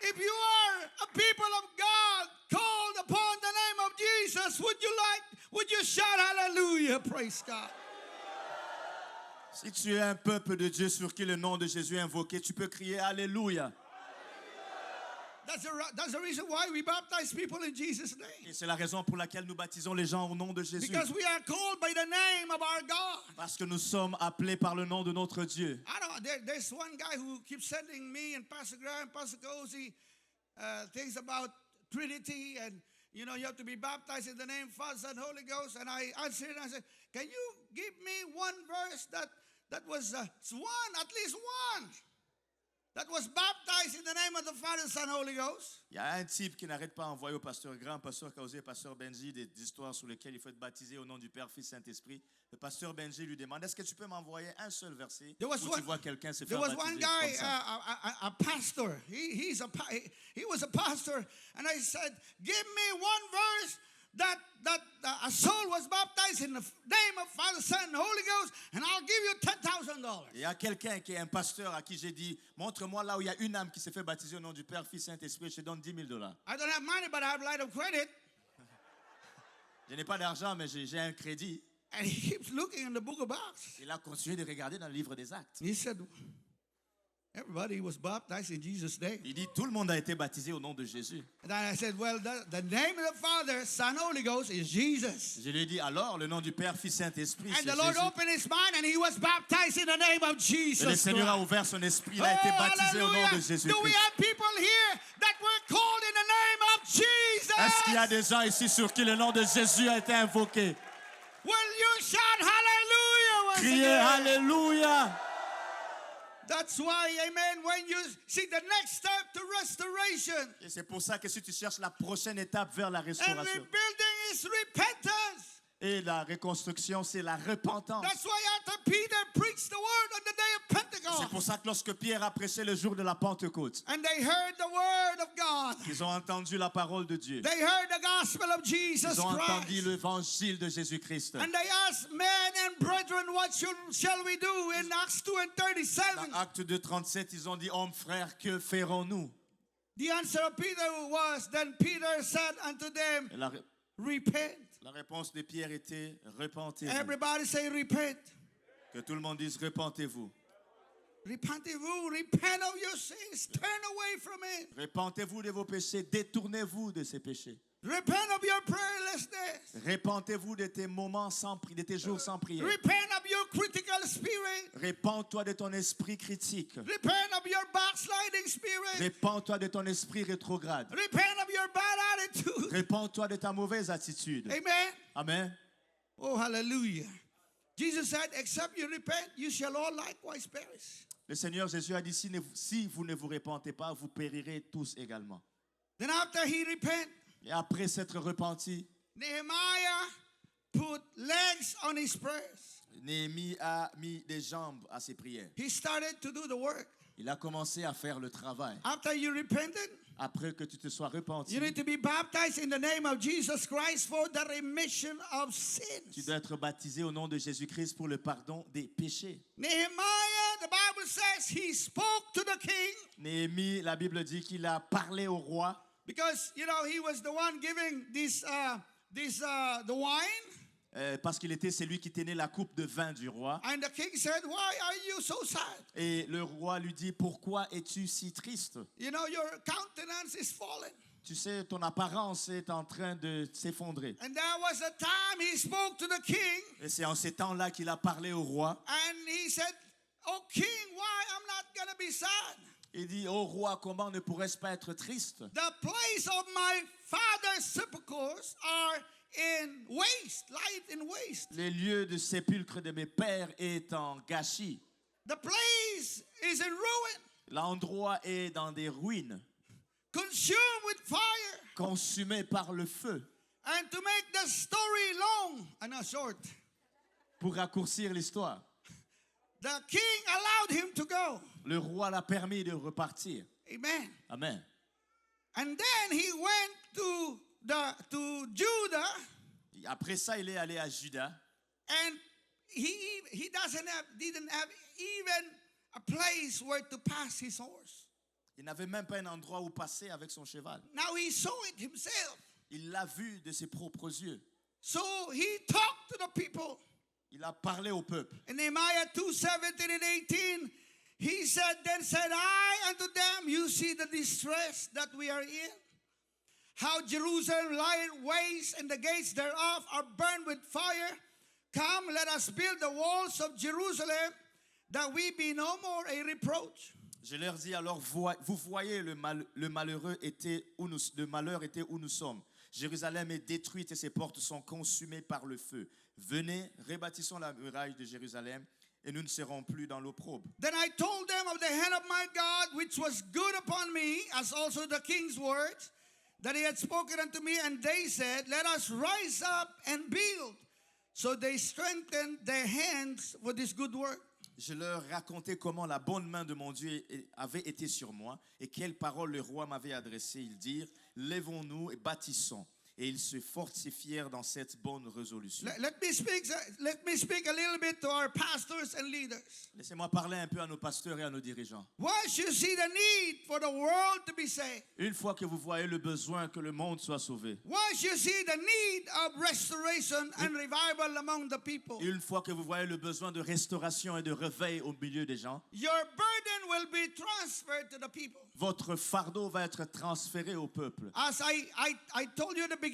If you are a people of God called upon the name of Jesus, would you shout hallelujah? Praise God. Si tu es un peuple de Dieu sur qui le nom de Jésus est invoqué, tu peux crier Alléluia. That's the reason why we baptize people in Jesus' name. Et c'est la raison pour laquelle nous baptisons les gens au nom de Jésus. Because we are called by the name of our God. Parce que nous sommes appelés par le nom de notre Dieu. I don't know, there's one guy who keeps sending me and Pastor Graham, Pastor Cozy, things about Trinity, and you have to be baptized in the name of Father, Son, Holy Ghost. And I answered and I said, can you give me one verse that was one, at least one, that was baptized in the name of the Father, Son, Holy Ghost? Il y a un type qui n'arrête pas d'envoyer au pasteur Grand, pasteur Kaosé, pasteur Benji des histoires sur lesquelles il faut être baptisé au nom du Père, Fils, Saint-Esprit. Le pasteur Benji lui demande, est-ce que tu peux m'envoyer un seul verset où tu vois quelqu'un se There faire was one baptiser guy, comme ça? a pastor. He was a pastor, and I said, "Give me one verse that a soul was baptized in the name of Father, Son, and Holy Ghost, and I'll give you $10,000." Il y a quelqu'un qui est un pasteur à qui j'ai dit, montre-moi là où il y a une âme qui s'est fait baptiser au nom du Père, Fils, Saint-Esprit, je te donne $10,000. I don't have money, but I have a lot of credit. Je n'ai pas d'argent, mais j'ai un crédit. And he keeps looking in the book of Acts. Il a continué de regarder dans le livre des Actes. He said, everybody was baptized in Jesus' name. Il dit, tout le monde a été baptisé au nom de Jésus. And then I said, well, the name of the Father, Son, Holy Ghost is Jesus. Je lui ai dit, alors, le nom du Père, Fils, Saint-Esprit, And c'est the Lord Jésus. opened his mind, and he was baptized in the name of Jesus Et le Seigneur a Christ. ouvert son esprit, il a été baptisé au nom de hallelujah. Jésus. Do we have people here that were called in the name of Jesus? Est-ce qu'il y a des gens ici sur qui le nom de Jésus a été invoqué? Will you shout hallelujah once Criez again? Alléluia! That's why, amen, when you see the next step to restoration Et c'est pour ça que si tu cherches la prochaine étape vers la and restauration rebuilding is repentance. et la reconstruction, c'est la repentance. That's why after Peter preached the word on the day of C'est Pentecost, pour ça que lorsque Pierre a prêché le jour de la Pentecôte, and they heard the word of God, ils ont entendu la parole de Dieu. they heard the gospel of Jesus Ils ont entendu Christ. l'évangile de Jésus-Christ. And they asked, men and brethren, what shall we do? In Acts 2 and 37, Dans Acte 2, 37, ils ont dit, hommes, frères, que ferons-nous? the answer of Peter was, then Peter said unto them, Et repent. la réponse de Pierre était, repentez-vous. Everybody say repent. Que tout le monde dise, repentez-vous. Repentez-vous, repent of your sins, turn away from it. Repentez-vous de vos péchés, détournez-vous de ces péchés. Repent of your prayerlessness. Repentez-vous de tes moments sans prière, de tes jours sans prière. Repent of your critical spirit. Repends-toi de ton esprit critique. Repent of your backsliding spirit. Repends-toi de ton esprit rétrograde. Repent of your bad attitude. Repends-toi de ta mauvaise attitude. Amen. Amen. Oh, hallelujah. Jesus said, except you repent, you shall all likewise perish. Le Seigneur Jésus a dit, si vous ne vous repentez pas, vous périrez tous également. Then after he repent, Et après s'être repenti, Nehemiah put legs on his prayers. Néhémie a mis des jambes à ses prières. He started to do the work. Il a commencé à faire le travail. After you repented, Après que tu te sois repenti, you need to be baptized in the name of Jesus Christ for the remission of tu sins. dois être baptisé au nom de Jésus-Christ pour le pardon des péchés. Nehemiah, the Bible says, he spoke to the king Néhémie, la Bible dit qu'il a parlé au roi because, he was the one giving the wine. parce qu'il était celui qui tenait la coupe de vin du roi. And the king said, "Why are you so sad? Et le roi lui dit, pourquoi es-tu si triste? You know, your countenance is fallen." Tu sais, ton apparence est en train de s'effondrer. And that was the time he spoke to the king. Et c'est en ces temps-là qu'il a parlé au roi. And he said, "Oh king, why I'm not going to be sad? Il dit, ô roi, comment ne pourrais-je pas être triste? The place of my father's sepulchres are in waste, light in waste. Les lieux de sépulcre de mes pères est en gâchis. The place is in ruin, L'endroit est dans des ruines, consumed with fire." consumé par le feu. And to make the story long and not short, Pour raccourcir l'histoire, the king allowed him to go. le roi l'a permis de repartir. Amen. Amen. And then he went to Judah, Après ça, il est allé à Juda. and he didn't have even a place where to pass his horse. Il n'avait même pas un endroit où passer avec son cheval. Now he saw it himself. Il l'a vu de ses propres yeux. So he talked to the people. Il a parlé au peuple. In Nehemiah 2:17 and 18, he said, "Then said I unto them, you see the distress that we are in, how Jerusalem lieth waste, and the gates thereof are burned with fire. Come, let us build the walls of Jerusalem, that we be no more a reproach." Je leur dis alors, vous voyez le malheur était où nous sommes. Jérusalem est détruite et ses portes sont consumées par le feu. Venez, rebâtissons la muraille de Jérusalem et nous ne serons plus dans l'opprobre. Then I told them of the hand of my God, which was good upon me, as also the king's words, that he had spoken unto me. And they said, "Let us rise up and build." So they strengthened their hands for this good work. Je leur racontais comment la bonne main de mon Dieu avait été sur moi et quelles paroles le roi m'avait adressées. Ils dirent, lèvons-nous et bâtissons. Et ils se fortifièrent dans cette bonne résolution. Let me speak a little bit to our pastors and leaders. Laissez-moi parler un peu à nos pasteurs et à nos dirigeants. Once you see the need for the world to be saved, Une fois que vous voyez le besoin que le monde soit sauvé, once you see the need of restoration and revival among the people, une fois que vous voyez le besoin de restauration et de réveil au milieu des gens, your burden will be transferred to the people. votre fardeau va être transféré au peuple. As I told you at the beginning,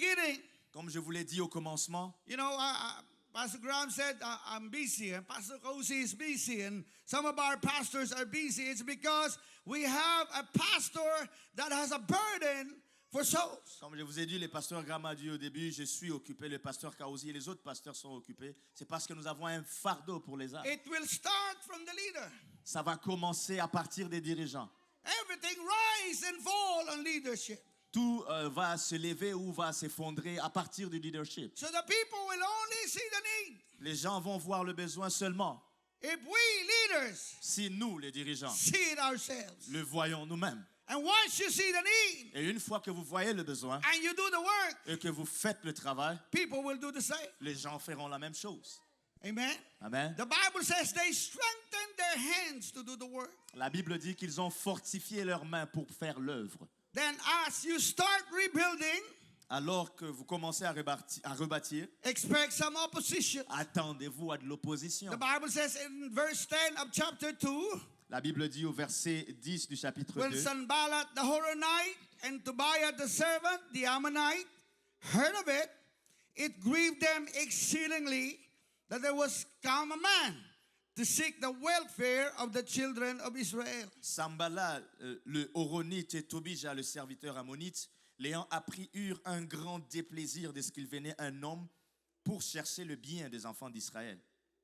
Comme je vous l'ai dit au commencement, you know, Pastor Graham said, "I'm busy," and Pastor Cozy is busy, and some of our pastors are busy. It's because we have a pastor that has a burden for souls. comme je vous ai dit, les pasteurs Graham a dit au début, je suis occupé, le pasteur Kaozi et les autres pasteurs sont occupés. C'est parce que nous avons un fardeau pour les âmes. It will start from the leader. Ça va commencer à partir des dirigeants. Everything rise and fall on leadership. Tout va se lever ou va s'effondrer à partir du leadership. So the people will only see the need. Les gens vont voir le besoin seulement If we leaders si nous, les dirigeants, see it ourselves. le voyons nous-mêmes. And once you see the need Et une fois que vous voyez le besoin and you do the work, et que vous faites le travail, people will do the same. les gens feront la même chose. Amen. Amen. The Bible says they strengthened their hands to do the work. La Bible dit qu'ils ont fortifié leurs mains pour faire l'œuvre. Then as you start rebuilding, Alors que vous commencez à rebâtir, expect some opposition. attendez-vous à de l'opposition. The Bible says in verse 10 of chapter 2, La Bible dit au verset 10 du chapitre when 2, Sanballat the Horonite and Tobiah the servant, the Ammonite, heard of it, it grieved them exceedingly that there was come a man to seek the welfare of the children of Israel. Sambala, le Horonite et Tobija, le serviteur ammonite, l'ayant appris, eurent un grand déplaisir de ce qu'il venait un homme pour chercher le bien des enfants d'Israël.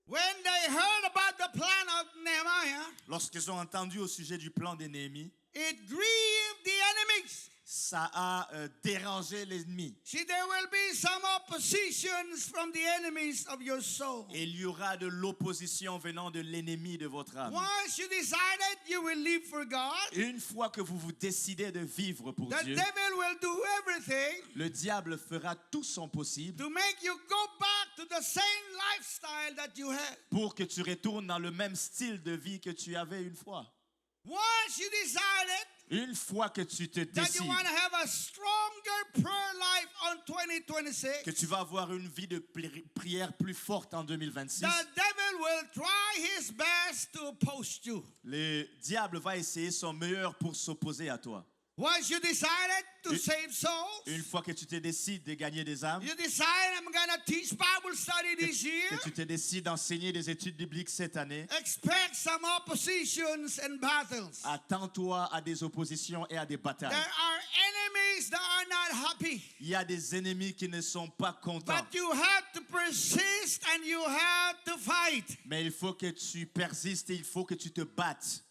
When they heard about the plan of Nehemiah, Lorsqu'ils ont entendu au sujet du plan de Néhémie, it grieved the enemies. ça a dérangé l'ennemi. See, there will be some oppositions from the enemies of your soul. Et il y aura de l'opposition venant de l'ennemi de votre âme. Once you decided you will live for God, Une fois que vous vous décidez de vivre pour the Dieu, devil will do everything le diable fera tout son possible to make you go back to the same lifestyle that you had. pour que tu retournes dans le même style de vie que tu avais une fois. Once you decided Une fois que tu te that you décides want to have a stronger prayer life on 2026, que tu vas avoir une vie de prière plus forte en 2026, the devil will try his best to oppose you. le diable va essayer son meilleur pour s'opposer à toi. Once you decided to Une- save souls, Une fois que tu te décides de gagner des âmes, you decide I'm going to teach Bible study this year, que tu te décides d'enseigner des études bibliques cette année, expect some oppositions and battles. attends-toi à des oppositions et à des batailles. There are enemies that are not happy, Il y a des ennemis qui ne sont pas contents. but you have to persist and you have to fight. Mais il faut que tu persistes et il faut que tu te battes.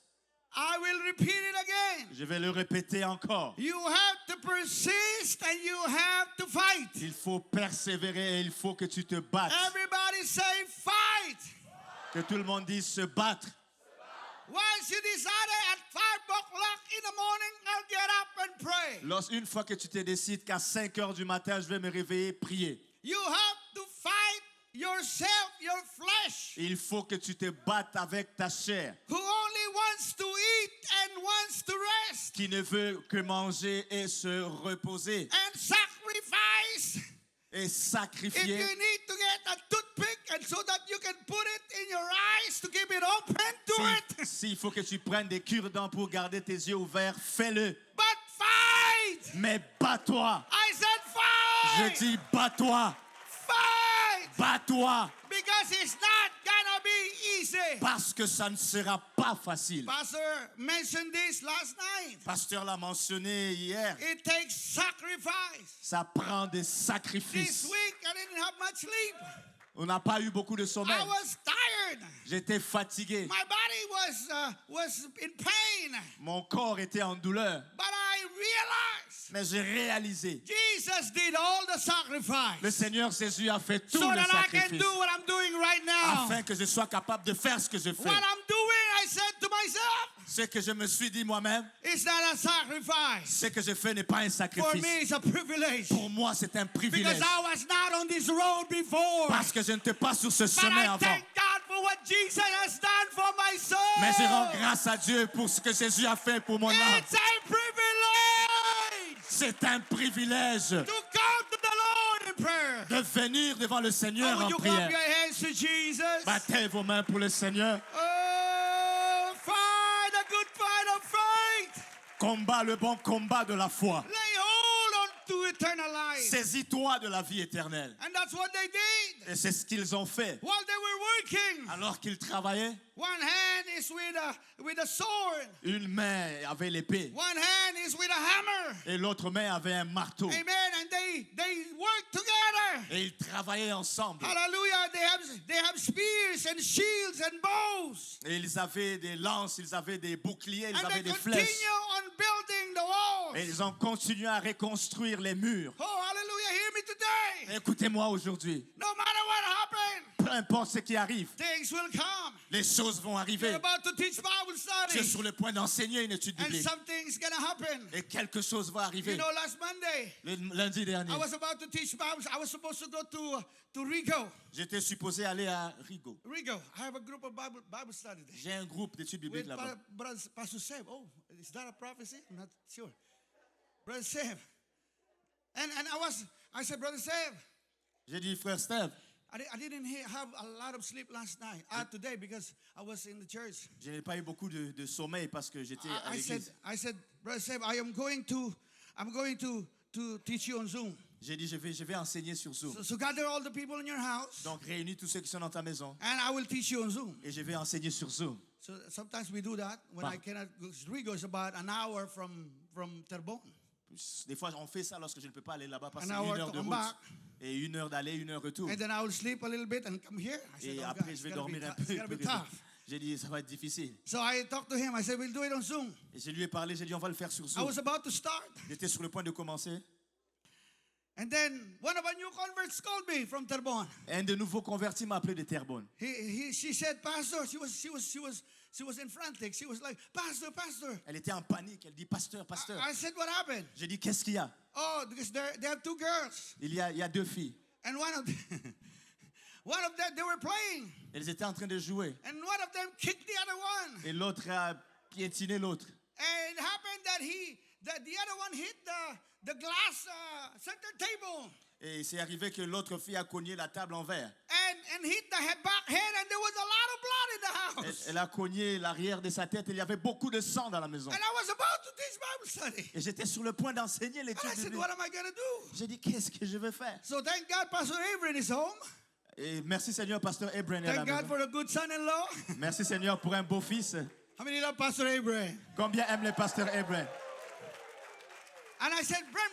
I will repeat it again. Je vais le répéter encore. You have to persist and you have to fight. Il faut persévérer et il faut que tu te battes. Everybody say fight. Que tout le monde dise se battre. Once you decided at 5 o'clock in the morning, I'll get up and pray. Une fois que tu te décides qu'à 5 heures du matin, je vais me réveiller, prier. You have to fight yourself, your flesh, Il faut que tu te battes avec ta chair, who only wants to eat and wants to rest qui ne veut que manger et se reposer and sacrifice. et If sacrifier. you need to get a toothpick and so that you can put it in your eyes to keep it open, do it. S'il faut que tu prennes des cure-dents pour garder tes yeux ouverts, fais-le. But fight. Mais bats-toi. I said Je fight. dis bats-toi. Fight. Bats-toi. Because it's not gonna be easy. Parce que ça ne sera pas facile. Pastor mentioned this last night. Pasteur l'a mentionné hier. It takes sacrifice. Ça prend des This sacrifices. week I didn't have much sleep. On n'a pas eu beaucoup de sommeil. I was tired. J'étais fatigué. My body was in pain. Mon corps était en douleur. But I realized Mais j'ai réalisé. Jesus did all the sacrifice. Le Seigneur Jésus a fait tout So le that I can sacrifice. do what I'm doing right now. Afin que je sois capable de faire ce que je fais. What I'm doing, I said to myself, Ce que je me suis dit moi-même, it's not a sacrifice. ce que je fais n'est pas un For sacrifice. me, it's a privilege. Pour moi, c'est un privilège. Because I was not on this road before. Parce que je n'étais pas sur ce But chemin I avant. thank God for what Jesus has done for my soul. Mais je rends grâce à Dieu pour ce que Jésus a fait pour mon âme. It's a privilege C'est un privilège to come to the Lord in prayer. de venir devant le Seigneur Would en you clap prière. your hands to Jesus? Battez vos mains pour le Seigneur. Oh, fight a good fight of faith. Combat le bon combat de la foi. Lay hold on to eternal life. Saisis-toi de la vie éternelle. And that's what they did. Et c'est ce qu'ils ont fait. While they were working, Alors qu'ils travaillaient, one hand is with a sword. une main avait l'épée One hand is with a hammer. et l'autre main avait un marteau. Amen. And they work together. Et ils travaillaient ensemble. Hallelujah. They have spears and shields and bows. Et ils avaient des lances, ils avaient des boucliers, ils And they avaient des continue flèches. on building the walls. Et ils ont continué à reconstruire les murs. Oh, hallelujah. Hear me today. Écoutez-moi aujourd'hui. No matter what happened, Peu importe ce qui arrive, things will come. les choses vont You're arriver. about to teach Bible Tu es study. sur le point d'enseigner une étude And biblique. something's going to happen. Et quelque chose va You arriver. know, last Monday, Le lundi dernier, I was about to teach Bible. I was supposed to go to Rigo. j'étais supposé aller à Rigaud. Rigo. I have a group of Bible study there. J'ai un groupe d'études bibliques With là-bas. Pastor Seb. Oh, is that a prophecy? I'm not sure. Brother Seb. And I said, Brother Seb, J'ai dit, frère Steve, I didn't have a lot of sleep last night, today, because I was in the church. je n'ai pas eu beaucoup de sommeil parce que j'étais à l'église. I said, Brother Seb, I'm going to teach you on Zoom. J'ai dit, je vais enseigner sur Zoom. So gather all the people in your house, Donc, réunis tous ceux qui sont dans ta maison and I will teach you on Zoom. et je vais enseigner sur Zoom. So sometimes we do that when Bah. I cannot. Rigo is about an hour from Terrebonne. Des fois, on fait ça lorsque je ne peux pas aller là-bas parce que An c'est hour 1 heure to de come route. back. Et 1 heure d'aller, 1 heure retour. And then I will sleep a little bit and come here. I said, Et oh, après, God, je vais it's gonna be dormir un tou- peu. it's gonna be tough. J'ai dit, ça va être difficile. So I talked to him. I said, we'll do it on Zoom. Et je lui ai parlé, j'ai dit, on va le faire sur I Zoom. was about to start. J'étais sur le point de commencer. And then one of our new converts called me from Terrebonne. Un de nouveaux convertis m'a appelé de Terrebonne. She said, Pastor, she was in frantic. She was like, Pastor. Elle était en panique. Elle dit, pasteur, pasteur. I said, what happened? J'ai dit, qu'est-ce qu'il y a? Oh, because they have two girls. Il y a 2 filles. And one of them, they were playing. Elles étaient en train de jouer. And one of them kicked the other one. Et l'autre a piétiné l'autre. And it happened that the other one hit the glass center table Et c'est arrivé que l'autre fille a cogné la table en verre. and hit the back head, and there was a lot of blood in the house. Elle a cogné l'arrière de sa tête. Il y avait beaucoup de sang dans la maison. And I was about to teach Bible study. Et j'étais sur le point d'enseigner And l'étude I said, biblique. what am I going to do? J'ai dit, qu'est-ce que je vais faire? So thank God Pastor Avery is home. Et merci Seigneur, pasteur Abraham est à la Thank God maison. for a good son-in-law. Merci Seigneur pour un beau fils. How many love Pastor Abraham? Combien aime le pasteur Abraham? And I said, Brent,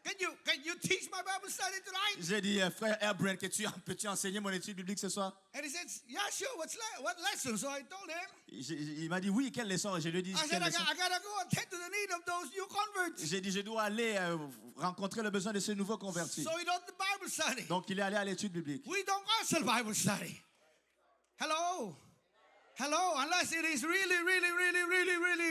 can you teach my Bible study tonight? J'ai dit, frère Abraham, peux-tu enseigner mon étude biblique ce soir? And he said, yeah, sure. What lesson? So I told him. Il m'a dit, oui, quelle leçon? Je lui ai dit, I said, quelle I leçon? gotta go attend to the need of those new converts. J'ai dit, je dois aller rencontrer le besoin de ces nouveaux convertis. So he does the Bible study. Donc, il est allé à l'étude biblique. We don't cancel Bible study. Hello? Unless it is really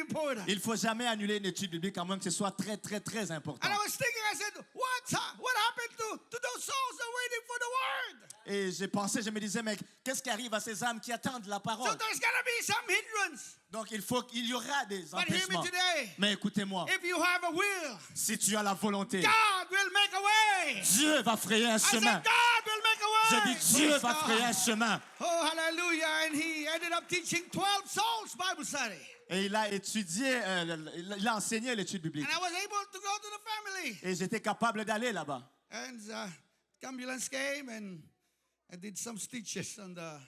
important. Il ne faut jamais annuler une étude biblique à moins que ce soit très, très, très important. And I was thinking, I said, what happened to those souls that are waiting for the word? Et j'ai pensé, je me disais, mais qu'est-ce qui arrive à ces âmes qui attendent la So parole? there's gonna be some hindrance. Donc, il y aura des But hear me empêchements. today. Mais écoutez-moi, If you have a will, si tu as la volonté, God will make a way. Dieu va frayer un I said, chemin. God will make a Je way. dis, Dieu Praise va God. frayer un chemin. Oh, hallelujah. And he ended up teaching 12 souls Bible study. Et il a étudié, il a enseigné l'étude biblique. And I was able to go to the family. Et j'étais capable d'aller là-bas. And the ambulance came and I did some stitches on the.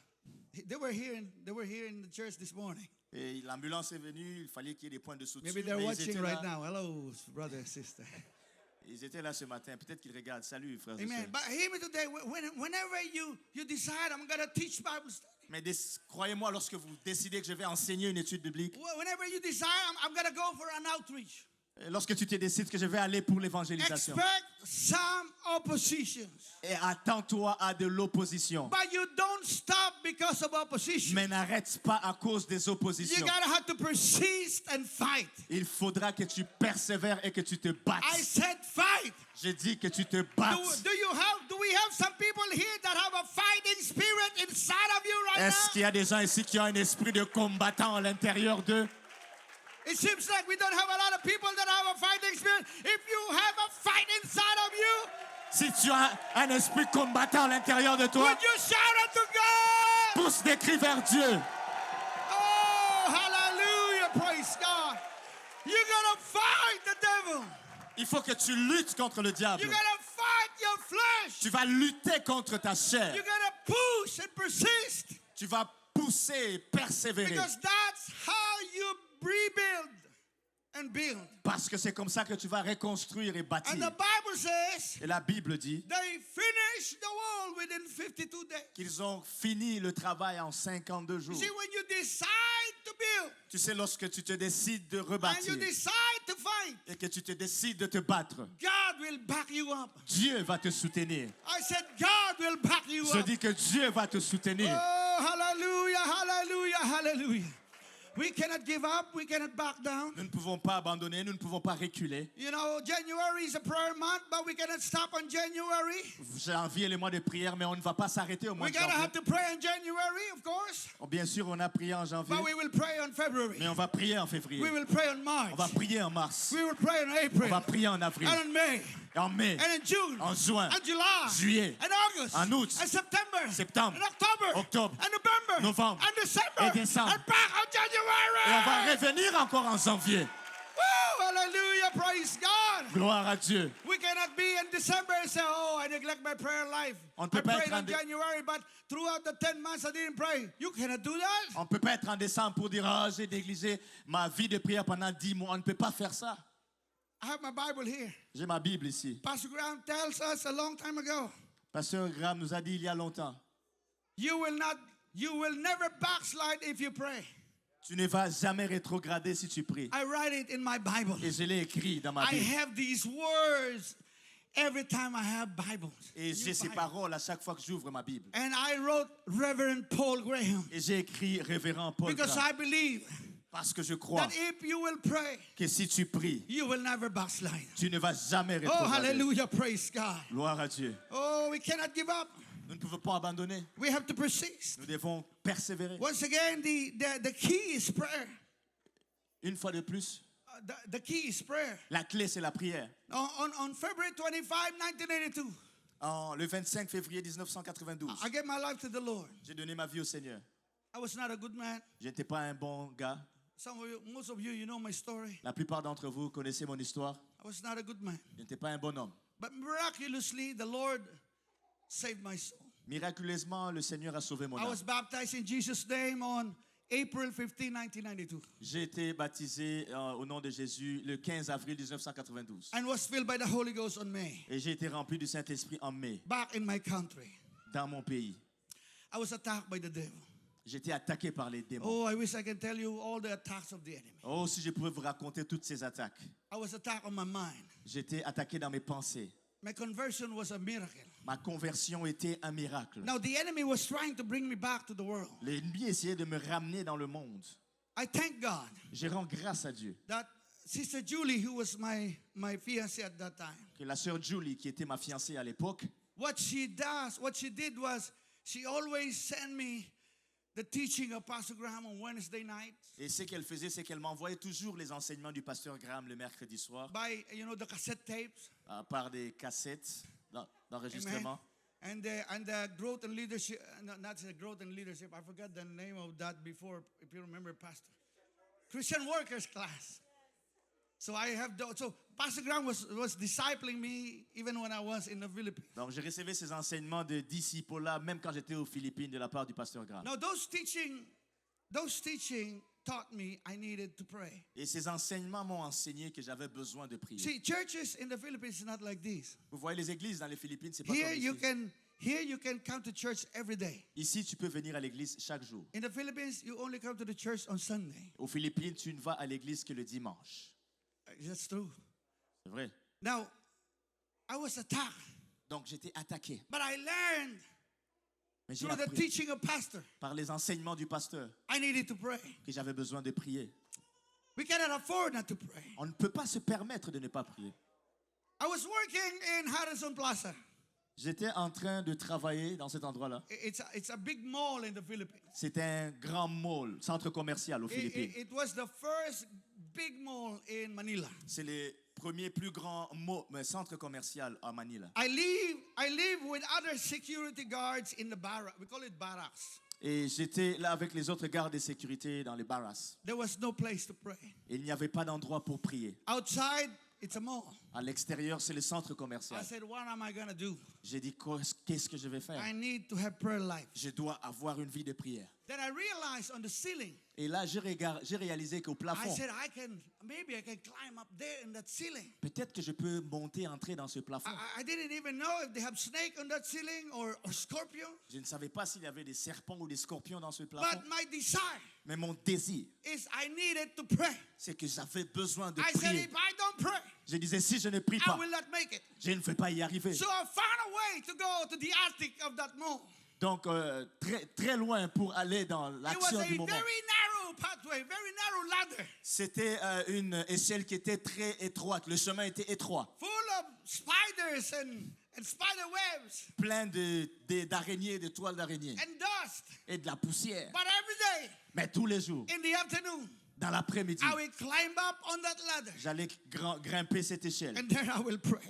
They were here in the church this morning. Et l'ambulance est venue, il fallait qu'il y ait des points de suture. Maybe they're mais ils watching étaient right là. now. Hello, brother and sister. Ils étaient là ce matin. Peut-être qu'ils regardent. Salut, frères et Amen. sœurs. But hear me today. Whenever you decide, I'm going to teach Bible study. Mais croyez-moi, lorsque vous décidez que je vais enseigner une étude biblique, Whenever you decide, I'm going to go for an outreach. lorsque tu te décides que je vais aller pour l'évangélisation, Expect some oppositions. et attends-toi à de l'opposition. But you don't stop because of opposition. Mais n'arrête pas à cause des You oppositions. gotta have to persist and fight. Il faudra que tu persévères et que tu te battes. I said fight. Je dis que tu te battes. Do we have some people here that have a fighting spirit inside of you right Est-ce qu'il y now? a des gens ici qui ont un esprit de combattant à l'intérieur d'eux? It seems like we don't have a lot of people that have a fighting spirit. If you have a fight inside of you, Si tu as un esprit combattant à l'intérieur de toi, would you shout unto God? pousse des cris vers Dieu. Oh, hallelujah, praise God. You're gonna fight the devil. Il faut que tu luttes contre le diable. You're gonna fight your flesh. Tu vas lutter contre ta chair. You're gonna push and persist. Tu vas pousser et persévérer. Because that's how you rebuild and build. Parce que c'est comme ça que tu vas reconstruire et And bâtir. the Bible says Et la Bible dit they finished the wall within 52 days. qu'ils ont fini le travail en 52 jours. You see, when you decide to build Tu sais, lorsque tu te décides de and rebâtir you decide to fight, et que tu te décides de te battre, God will back you up. Dieu va te soutenir. I said, God will back you Je up. dis que Dieu va te soutenir. Oh, hallelujah, hallelujah, hallelujah. We cannot give up. We cannot back down. Nous ne pouvons pas abandonner, nous ne pouvons pas reculer. You know, January is a prayer month, but we cannot stop on January. Janvier est le mois de prière, mais on ne va pas s'arrêter au mois We de gotta janvier. have to pray in January, of course, Bien sûr, on a prié en janvier, but we will pray on February. mais on va prier en février. We will pray on March. On va prier en mars. We will pray on On April. va prier en avril. And in May. Et en mai. And in June. En juin. And July. Juillet. And August. En août. And September. Septembre. And October. Octobre. And November. Novembre. And December. Et décembre. And back on January. Et on va revenir encore en janvier. Woo, hallelujah, praise God. Gloire à Dieu. We cannot be in December and say, oh, I neglect my prayer life. On ne I peut pas prayed être en in January, but throughout the 10 months I didn't pray. You cannot do that. On ne peut pas être en décembre pour dire, ah, j'ai négligé ma vie de prière pendant 10 mois. On ne peut pas faire ça. I have my Bible here. J'ai ma Bible ici. Pastor Graham tells us a long time ago, Pasteur Graham nous a dit il y a longtemps, you will never backslide if you pray. tu ne vas jamais rétrograder si tu pries. I write it in my Bible. Et je l'ai écrit dans ma I Bible. have these words every time I have Bibles. Et New j'ai ces Bible. paroles à chaque fois que j'ouvre ma Bible. And I wrote Reverend Paul Graham Et j'ai écrit Révérend Paul because Graham. I believe Parce que je crois that if you will pray, que si tu pries, you will never backslide. tu ne vas jamais Oh, rétrograder. hallelujah, praise God. Gloire à Dieu. Oh, we cannot give up. Nous ne pouvons pas abandonner. We have to persist. Nous devons persévérer. Once again, the key is prayer. Une fois de plus, the key is prayer. La clé, c'est la prière. On February 25, 1982, Le 25 février 1992, I gave my life to the Lord. j'ai donné ma vie au Seigneur. I was not a good man. Je n'étais pas un bon gars. Most of you know my story. La plupart d'entre vous connaissez mon histoire. I was not a good man. Je n'étais pas un bon homme. But miraculously, the Lord saved my soul. Miraculeusement, le Seigneur a sauvé mon I âme. was baptized in Jesus' name on April 15, 1992, J'ai été baptisé au nom de Jésus le 15 avril 1992. and was filled by the Holy Ghost on May. Et j'ai été rempli du Saint-Esprit en mai, Back in my country, dans mon pays. I was attacked by the devil. J'ai été attaqué par les démons. Oh, I wish I can tell you all the attacks of the enemy. Oh, si je pouvais vous raconter toutes ces attaques. I was attacked on my mind. J'ai été attaqué dans mes pensées. My conversion was a miracle. Ma conversion était un miracle. Now, the enemy was trying to bring me back to the world. L'ennemi essayait de me ramener dans le monde. I thank God Je rends grâce à Dieu that Sister Julie, who was my fiancée at that time, que la sœur Julie, qui était ma fiancée à l'époque, what she did was she always sent me the teaching of Pastor Graham on Wednesday nights et ce qu'elle faisait, c'est qu'elle m'envoyait toujours les enseignements du pasteur Graham le mercredi soir by, the cassette tapes. par des cassettes d'enregistrement. And the growth and leadership, not the growth and leadership, I forgot the name of that before, if you remember, Pastor. Christian Workers class. So Pastor Graham was discipling me even when I was in the Philippines. Donc, j'ai recevé ces enseignements de disciples-là, même quand j'étais aux Philippines, de la part du pasteur Graham. Now those teaching taught me I needed to pray. Et ces enseignements m'ont enseigné que j'avais besoin de prier. See, churches in the Philippines is not like this. Vous voyez les églises dans les Philippines, c'est pas Here comme ici. you can come to church every day. Ici, tu peux venir à l'église chaque jour. In the Philippines, you only come to the church on Sunday. Aux Philippines, tu ne vas à l'église que le dimanche. That's true. C'est vrai. Now, I was attacked, Donc, j'étais attaqué. but I learned Mais j'ai through the appris teaching of pastor, par les enseignements du pasteur I needed to pray. que j'avais besoin de prier. We cannot afford not to pray. On ne peut pas se permettre de ne pas prier. I was working in Harrison Plaza. J'étais en train de travailler dans cet endroit-là. It's a big mall in the Philippines. C'est un grand mall, centre commercial aux Philippines. It was the first big mall in Manila. C'est le premier plus grand centre commercial à Manila. I live with other security guards in the barrack. We call it barracks. Et j'étais là avec les autres gardes de sécurité dans les barracks. There was no place to pray. Et il n'y avait pas d'endroit pour prier. Outside, it's a mall. À l'extérieur, c'est le centre commercial. I said, what am I going to do? J'ai dit, qu'est-ce que je vais faire? I need to have prayer life. Je dois avoir une vie de prière. Then I realized on the ceiling, Et là, j'ai réalisé qu'au I plafond, said, maybe I can climb up there in that ceiling. peut-être que je peux monter, entrer dans ce plafond. I didn't even know if they have snake on that ceiling or scorpion. Je ne savais pas s'il y avait des serpents ou des scorpions dans ce plafond. But my desire Mais mon désir, is I needed to pray. c'est que j'avais besoin de I said, prier. if I don't pray, Je disais, si je ne prie I pas, will not make it. je ne vais pas y arriver. So I found a way to go to the attic of that mall. Donc, très, très loin pour aller dans It was l'action a du moment. very narrow pathway, very narrow ladder, C'était une échelle qui était très étroite. Le chemin était étroit, full of spiders and spider webs plein d'araignées, de toiles d'araignées and dust. et de la poussière. But every day Mais tous les jours, in the afternoon, dans l'après-midi, I will climb up on that ladder j'allais grimper cette échelle. and then I will pray.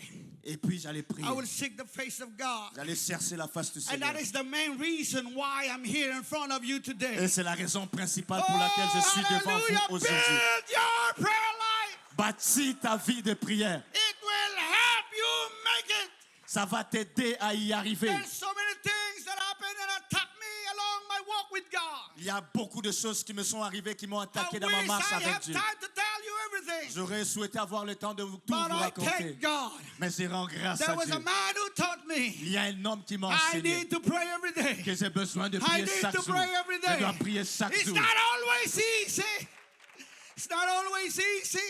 Et puis, j'allais prier. I will seek the face of God. J'allais chercher la face du And Seigneur. that is the main reason why I'm here in front of you today. Et c'est la raison principale pour laquelle je suis devant hallelujah. vous aujourd'hui. Build your prayer life. Bâtis ta vie de prière. It will help you make it. Ça va t'aider à y arriver. There's so many things that happen and attack me along my walk with God. Il y a beaucoup de choses qui me sont arrivées, qui m'ont I attaqué dans ma wish marche I avec had Dieu. time to tell you everything. J'aurais souhaité avoir le temps de tout But vous I raconter. thank God. Mais je rends grâce There à was Dieu. a man who taught me Il y a un homme qui m'a I enseigné need to pray every day. que j'ai besoin de I prier need chaque to jour. pray every Je dois day. prier chaque It's jour. not always easy. It's not always Ce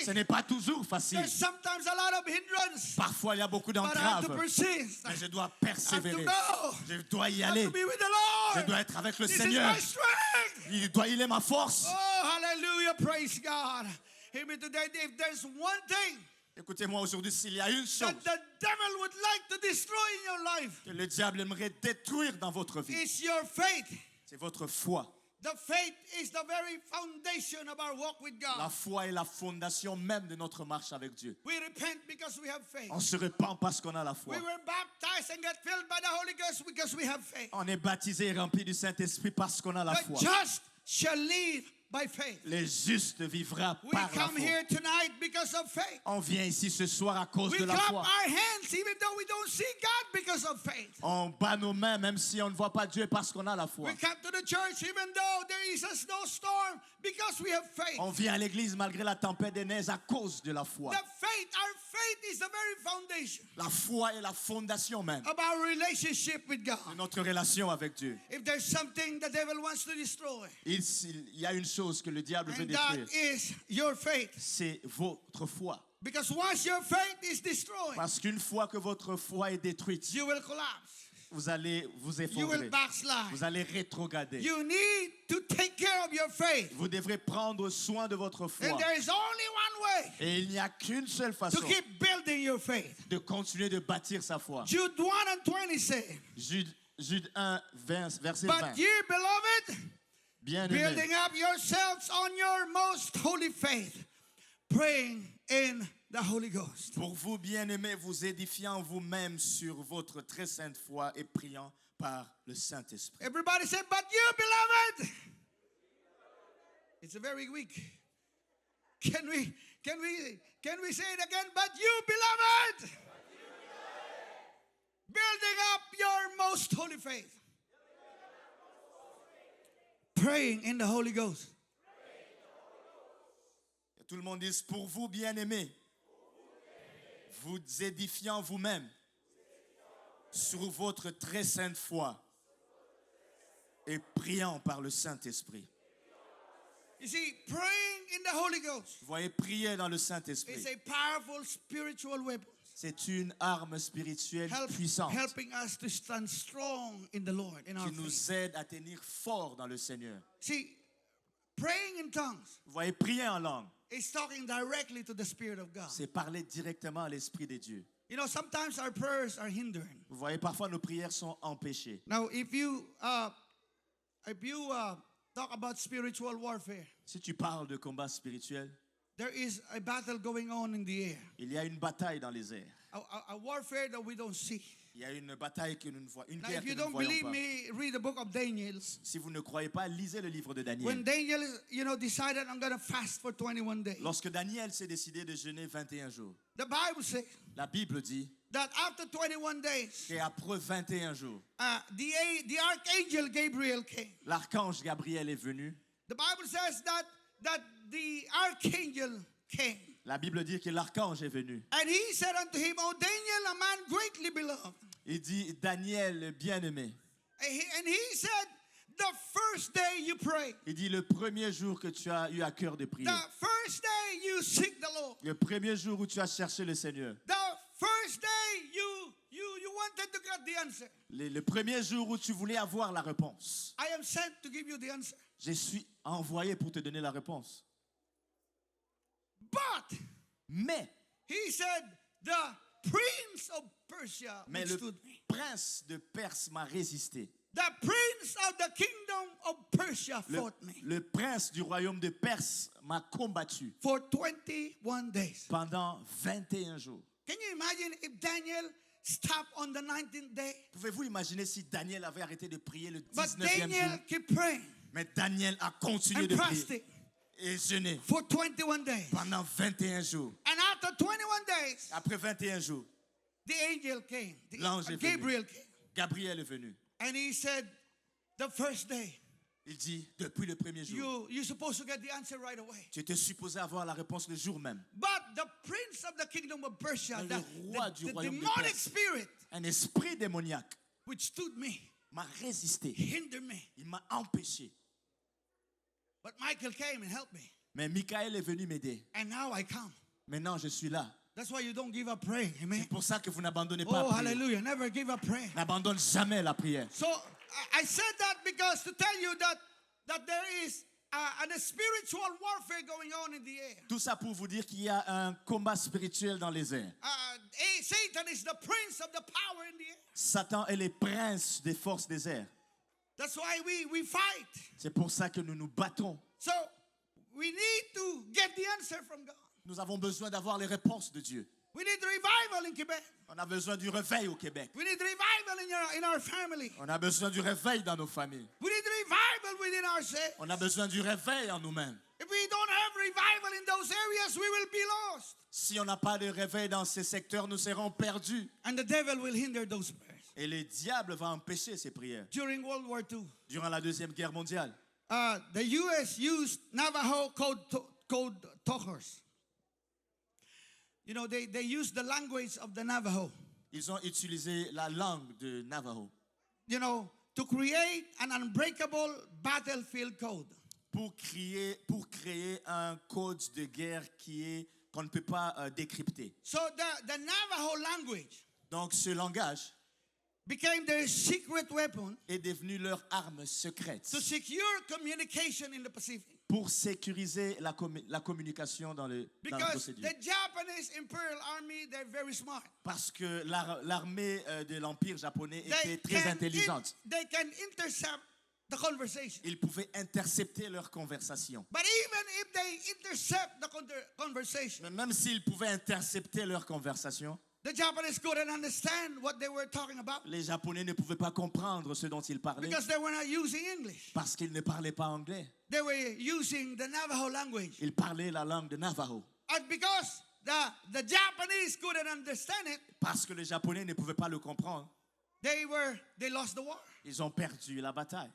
easy. n'est pas toujours facile. There's sometimes a lot of hindrance. Parfois, il y a beaucoup But I have to d'entraves. persist. I Mais je dois have to persévérer. go. Je dois y I have aller. to be with the Je Lord. dois être avec le This is Seigneur. my strength. Il est ma force. Oh, hallelujah. Praise God. Hear me today. If there's one thing Écoutez-moi aujourd'hui, s'il y a une chose that the devil would like to destroy in your life, que le diable aimerait détruire dans votre vie, it's your faith. c'est votre foi. The faith is the very foundation of our walk with La God. foi est la fondation même de notre marche avec Dieu. We repent because we have faith. On se repent parce qu'on a la foi. We were baptized and get filled by the Holy Ghost because we have faith. On est baptisé et rempli du Saint-Esprit parce qu'on a la The foi. just shall live by faith. Les justes vivra We par la come foi. here tonight because of faith. On vient ici ce soir à cause We de la clap foi. our hands even though we don't see God because of faith. On bat nos mains même si on ne voit pas Dieu parce qu'on a la foi. We come to the church even though there is a snowstorm because we have faith. On vient à l'église malgré la tempête des neiges à cause de la foi. The faith, our faith is the very foundation La foi est la fondation même of our relationship with de God. notre relation avec Dieu. If there's something the devil wants to destroy, Il y a une chose que le diable veut and that détruire, is your faith. c'est votre foi. Because once your faith is destroyed, Parce qu'une fois que votre foi est détruite, you will collapse. vous allez vous You will effondrer. backslide. Vous allez rétrograder. You need to take care of your faith. Vous devrez prendre soin de votre foi. And there is only one way Et il n'y a qu'une seule to façon keep building your faith. de continuer de bâtir sa foi. Jude 1 and 20 say, Jude 1, verset but 20. ye, beloved, Bien building aimé, up yourselves on your most holy faith, praying in the Holy Ghost. pour vous, bien-aimés, vous édifiant vous-même sur votre très sainte foi et priant par le Saint-Esprit. Everybody say, but you, beloved. It's a very weak. Can we say it again? But you, beloved, building up your most holy faith, praying in the Holy Ghost. Et tout le monde dit, pour vous, bien-aimés, vous édifiant vous-même sur votre très sainte foi et priant par le Saint-Esprit. You see, praying in the Holy Ghost Vous voyez, prier dans le is Saint-Esprit, a powerful spiritual weapon, c'est une arme spirituelle puissante helping us to stand strong in the Lord, in our qui faith. nous aide à tenir fort dans le Seigneur. See, praying in tongues Vous voyez, prier en langue, is talking directly to the Spirit of God. c'est parler directement à l'Esprit de Dieu. You know, sometimes our prayers are hindered. Vous voyez, parfois nos prières sont empêchées. Now, if you talk about spiritual warfare, Si tu parles de combat spirituel, there is a battle going on in the air, il y a une bataille dans les airs. a warfare that we don't see. Il y a une bataille que nous ne voyons, une Now, guerre if que you nous ne don't voyons believe pas. me, read the book of Daniel. Si vous ne croyez pas, lisez le livre de When Daniel. Daniel, decided I'm going to fast for 21 days. Lorsque Daniel s'est décidé de jeûner 21 jours, The Bible says la Bible dit that after 21 days, qu'après 21 jours, the archangel Gabriel came. l'archange Gabriel est venu. The Bible says that the archangel came. La Bible dit que l'archange est venu. And he said unto him, O Daniel, a man greatly beloved. Il dit, Daniel, bien-aimé. And he said, the first day you pray, Il dit, le premier jour que tu as eu à cœur de prier, the first day you seek the Lord, le premier jour où tu as cherché le Seigneur, the first day you wanted to get the answer. le premier jour où tu voulais avoir la réponse. I am sent to give you the answer. Je suis envoyé pour te donner la réponse. But Mais, he said, the prince of Persia mais le withstood me. prince de Perse m'a résisté. The prince of the kingdom of Persia fought me Le prince du royaume de Perse m'a combattu for 21 days. pendant 21 jours. Can you imagine if Daniel stopped on the 19th day? Pouvez-vous imaginer si Daniel avait arrêté de prier le But 19e Daniel jour? kept praying Mais Daniel a continué and de fasting prier et jeûner for 21 days. pendant 21 jours. And after 21 days, Après 21 jours, the angel came. L'ange est venu. Gabriel came. Gabriel est venu. And he said, the first day, Il dit, depuis le premier jour, you're supposed to get the answer right away. tu étais supposé avoir la réponse le jour même. But the prince of the kingdom of Persia, Mais le roi du the royaume de demonic Perse, spirit, un esprit démoniaque withstood me, m'a résisté. hindered me. Il m'a empêché. But Michael came and helped me. Mais Michael est venu m'aider. And now I come. Maintenant, je suis là. That's why you don't give up praying. Amen. C'est pour ça que vous n'abandonnez pas Oh, la prière. hallelujah. Never give up praying. N'abandonne jamais la prière. So I said that because to tell you that there is a spiritual warfare going on in the air. Tout ça pour vous dire qu'il y a un combat spirituel dans les airs. Satan is the prince of the power in the air. Satan est le prince des forces des airs. That's why we fight. C'est pour ça que nous nous battons. So we need to get the answer from God. Nous avons besoin d'avoir les réponses de Dieu. We need revival in Quebec. On a besoin du réveil au Québec. We need revival in our family. On a besoin du réveil dans nos familles. We need revival within ourselves. On a besoin du réveil en nous-mêmes. If we don't have revival in those areas, we will be lost. Si on n'a pas de réveil dans ces secteurs, nous serons perdus. And the devil will hinder those prayers. Et le diable va empêcher ces prières. During World War II, Durant la Deuxième Guerre mondiale, the U.S. used Navajo code talkers. You know, they used the language of the Navajo, ils ont utilisé la langue de Navajo you know, to create an unbreakable battlefield code. pour créer un code de guerre qu'on ne peut pas décrypter. So the Navajo language Donc ce langage became their secret weapon est devenu leur arme secrète to secure communication in the Pacific. pour sécuriser la communication dans la Because procédure. the Japanese Imperial Army, they're very smart. Parce que l'armée de l'Empire japonais était très intelligente. They can intercept the conversation. Ils pouvaient intercepter leur conversation. But even if they intercept the conversation, Mais même s'ils pouvaient intercepter leur conversation, the Japanese couldn't understand what they were talking about les Japonais ne pouvaient pas comprendre ce dont ils parlaient because they were not using English. parce qu'ils ne parlaient pas anglais. They were using the Navajo language. Ils parlaient la langue de Navajo. And because the Japanese couldn't understand it, Parce que les Japonais ne pouvaient pas le comprendre, they lost the war. ils ont perdu la bataille.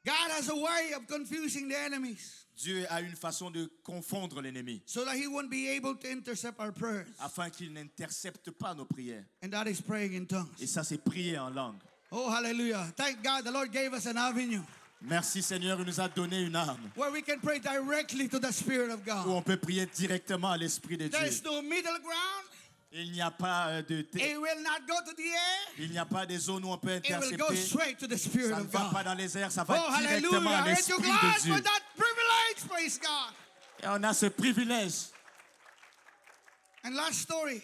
God has a way of confusing the enemies Dieu a une façon de confondre l'ennemi so that he won't be able to intercept our prayers. afin qu'il n'intercepte pas nos prières. And that is praying in tongues. Et ça, c'est prier en langue. Oh, hallelujah. Thank God the Lord gave us an avenue Merci Seigneur, il nous a donné une arme where we can pray directly to the Spirit of où God. on peut prier directement à l'Esprit de Dieu. There is no middle ground. Il n'y a pas It will not go to the air. il n'y a pas de zone où on peut It will intercepter. go straight to the Spirit Ça ne of va pas God. dans les airs, ça va Oh, directement hallelujah. à Aren't you l'Esprit glad de Dieu. for that privilege? Praise God. Et on a ce privilège. And last story.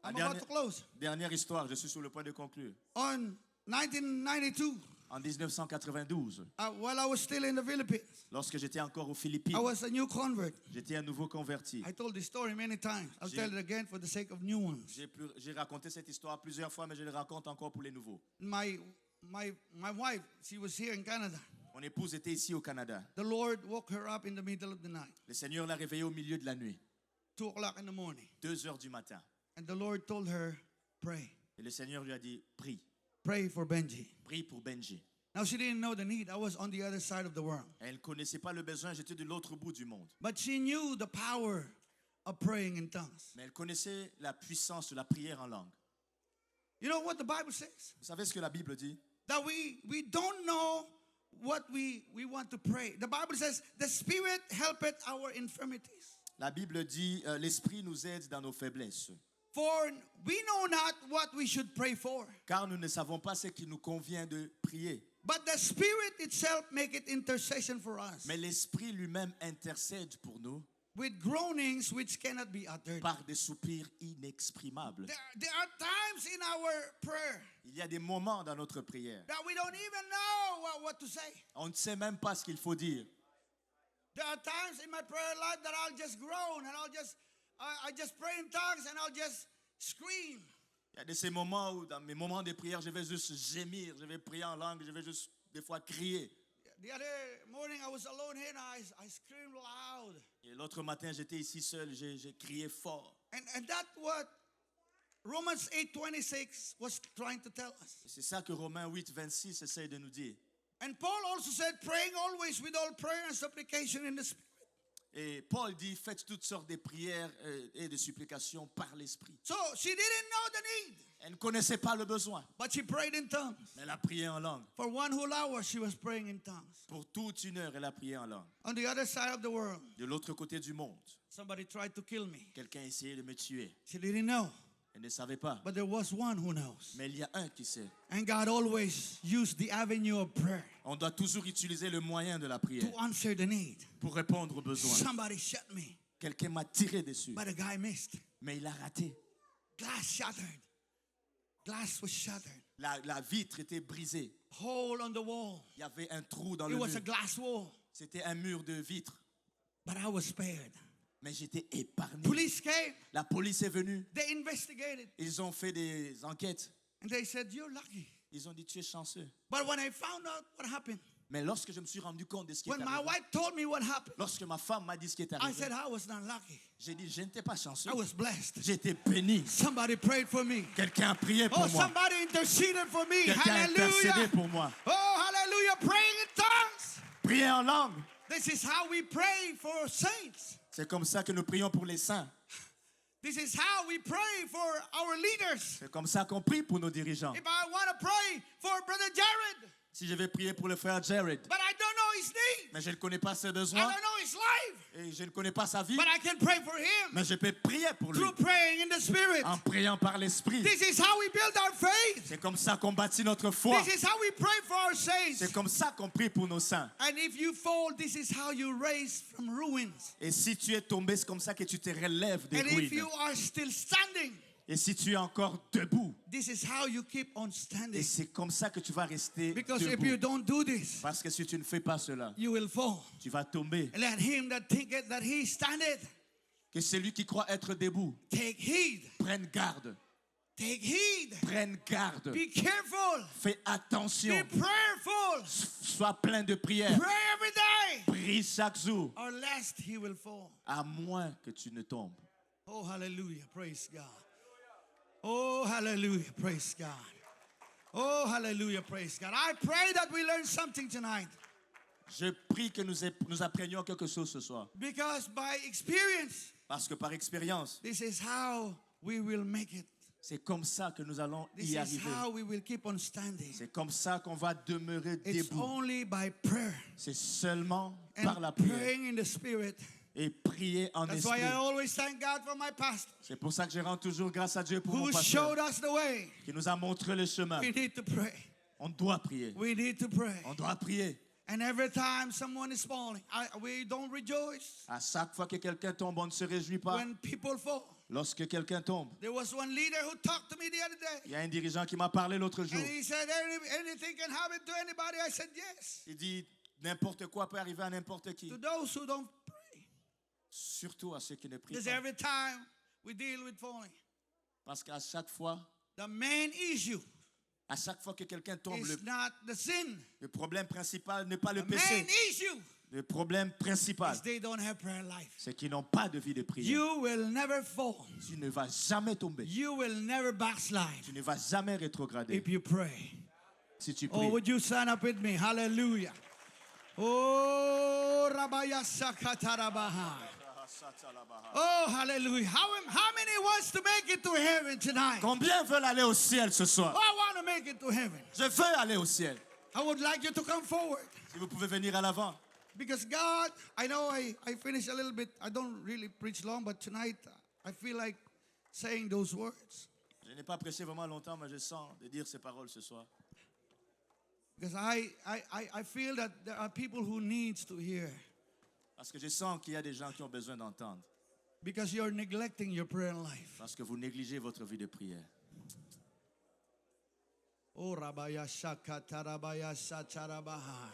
I'm La about to close. dernière histoire, je suis sur le point de conclure. On 1992, En 1992, while I was still in the Philippines, lorsque j'étais encore aux Philippines, I was a new convert. j'étais un nouveau converti. I told this story many times. I'll tell it again for the sake of new ones. J'ai raconté cette histoire plusieurs fois, mais je le raconte encore pour les nouveaux. My wife, she was here in Canada. Mon épouse était ici au Canada. The Lord woke her up in the middle of the night, Le Seigneur l'a réveillée au milieu de la nuit, 2 o'clock in the morning. 2 heures du matin. And the Lord told her, pray. Et le Seigneur lui a dit, prie, Pray for Benji. prie pour Benji. Now, she didn't know the need. I was on the other side of the world. Elle ne connaissait pas le besoin, j'étais de l'autre bout du monde. But she knew the power of praying in tongues. Mais elle connaissait la puissance de la prière en langue. You know what the Bible says? Vous savez ce que la Bible dit? That we don't know what we want to pray. The Bible says, the Spirit helpeth our infirmities. La Bible dit, l'Esprit nous aide dans nos faiblesses. For we know not what we should pray for. Car nous ne savons pas ce qu'il nous convient de prier. But the Spirit itself maketh intercession for us Mais l'Esprit lui-même intercède pour nous with groanings which cannot be uttered. par des soupirs inexprimables. There are times in our prayer Il y a des moments dans notre prière. that we don't even know what to say. On ne sait même pas ce qu'il faut dire. There are times in my prayer life that I'll just groan and I just pray in tongues and I'll just scream. Il y a de ces moments où, dans mes moments de prière, je vais juste gémir, je vais prier en langue, je vais juste des fois crier. The other morning I was alone here and I screamed loud. Et l'autre matin, j'étais ici seul, j'ai crié fort. And that's what Romans 8:26 was trying to tell us. Et c'est ça que Romains 8, 26 essaye de nous dire. And Paul also said, praying always with all prayer and supplication in the Spirit. Et Paul dit, faites toutes sortes de prières et de supplications par l'Esprit. So she didn't know the need, Elle ne connaissait pas le besoin, but she prayed in tongues. mais elle a prié en langue. For 1 whole hour, she was praying in tongues. Pour toute une heure, elle a prié en langue. On the other side of the world, De l'autre côté du monde, somebody tried to kill me. quelqu'un essayait de me tuer. She didn't know, Elle ne savait pas. but there was one who knows. Mais il y a un qui sait. And God always used the avenue of prayer On doit toujours utiliser le moyen de la prière to answer the need. pour répondre aux besoins. Somebody shot me, Quelqu'un m'a tiré dessus, but the guy missed. mais il a raté. Glass shattered. Glass was shattered. La vitre était brisée. hole on the wall. Il y avait un trou dans It le was a mur. glass wall, C'était un mur de vitre. but I was spared. Mais j'étais épargné. Police came, La police est venue. they investigated, Ils ont fait des enquêtes. and they said, "You're lucky." Ils ont dit, tu es chanceux. But when I found out what happened, Mais lorsque je me suis rendu compte de ce qui est when my arrivé, wife told me what happened, lorsque ma femme m'a dit ce qui est I arrivé, said I was not lucky. j'ai dit, je n'étais pas chanceux. I was blessed. J'étais béni. Somebody prayed for me. Quelqu'un a prié Oh, pour moi. somebody interceded for me. Quelqu'un a intercédé Hallelujah. pour moi. Oh, hallelujah. Praying in tongues. Prier en langue. This is how we pray for saints. C'est comme ça que nous prions pour les saints. This is how we pray for our leaders. C'est comme ça qu'on prie pour nos dirigeants. If I want to pray for Brother Jared, Si je vais prier pour le frère Jared, but I don't know his need, mais je ne connais pas ses I besoins don't know his life, et je ne connais pas sa vie, but I can pray for him mais je peux prier pour lui through praying in the Spirit. en priant par l'Esprit. This is how we build our faith. C'est comme ça qu'on bâtit notre foi. This is how we pray for our saints. C'est comme ça qu'on prie pour nos saints. And if you fall, this is how you raise from ruins. Et si tu es tombé, c'est comme ça que tu te relèves des And if ruines. you are still standing, Et si tu es encore debout, this is how you keep on et standing. c'est comme ça que tu vas rester Because if you debout. don't do this, Parce que si tu ne fais pas cela, you will fall. tu vas tomber. Let him that thinketh that he standeth Que celui qui croit être debout take heed. prenne garde. Take heed. Prenne garde. Be careful. Fais attention. Be prayerful. Sois plein de prières. Pray every day. Prie chaque jour. Or lest he will fall. À moins que tu ne tombes. Oh, hallelujah. Praise God. Oh, hallelujah. Praise God. Oh, hallelujah. Praise God. I pray that we learn something tonight. Je prie que nous apprenions quelque chose ce soir. Because by experience, Parce que par expérience, this is how we will make it. c'est comme ça que nous allons This y is arriver. how we will keep on standing. C'est comme ça qu'on va demeurer It's debout. only by prayer C'est seulement par and la prière praying in the Spirit. et prier en That's why esprit. I always thank God for my pastor C'est pour ça que je rends toujours grâce à Dieu pour mon who pasteur showed us the way. qui nous a montré le chemin. We need to pray. On doit prier. We need to pray. On doit prier. And every time someone is falling, we don't rejoice À chaque fois que quelqu'un tombe, on ne se réjouit pas. when people fall. Lorsque quelqu'un tombe, There was one leader who talked to me the other il day. y a un dirigeant qui m'a parlé l'autre jour. And he said, anything can happen to anybody. I said, yes. Il dit, n'importe quoi peut arriver à n'importe qui. To those who don't pray. Surtout à ceux qui ne prient Because pas. every time we deal with falling, Parce qu'à chaque fois, the main issue à chaque fois que quelqu'un tombe, is not the sin. le problème principal n'est pas le The main péché. issue Le problème principal, is they don't have prayer life. c'est qu'ils n'ont pas de vie de prière. You will never fall. Tu ne vas jamais tomber. You will never backslide Tu ne vas jamais rétrograder if you pray. si tu Oh, pries. would you stand up with me? Hallelujah. Oh, Rabaya Sakatarabaha. Oh, hallelujah. How many wants to make it to heaven tonight? Combien veulent aller au ciel ce soir? Oh, I want to make it to heaven. Je veux aller au ciel. I would like you to come forward. Si vous pouvez venir à l'avant. Because God, I know I finished a little bit. I don't really preach long, but tonight I feel like saying those words. Je n'ai pas prêché vraiment longtemps, mais je sens de dire ces paroles ce soir. Because I feel that there are people who needs to hear. Parce que je sens qu'il y a des gens qui ont besoin d'entendre. Because you're neglecting your prayer life. Parce que vous négligez votre vie de prière. Oh, Rabaya Shakatarabaya Satarabahai.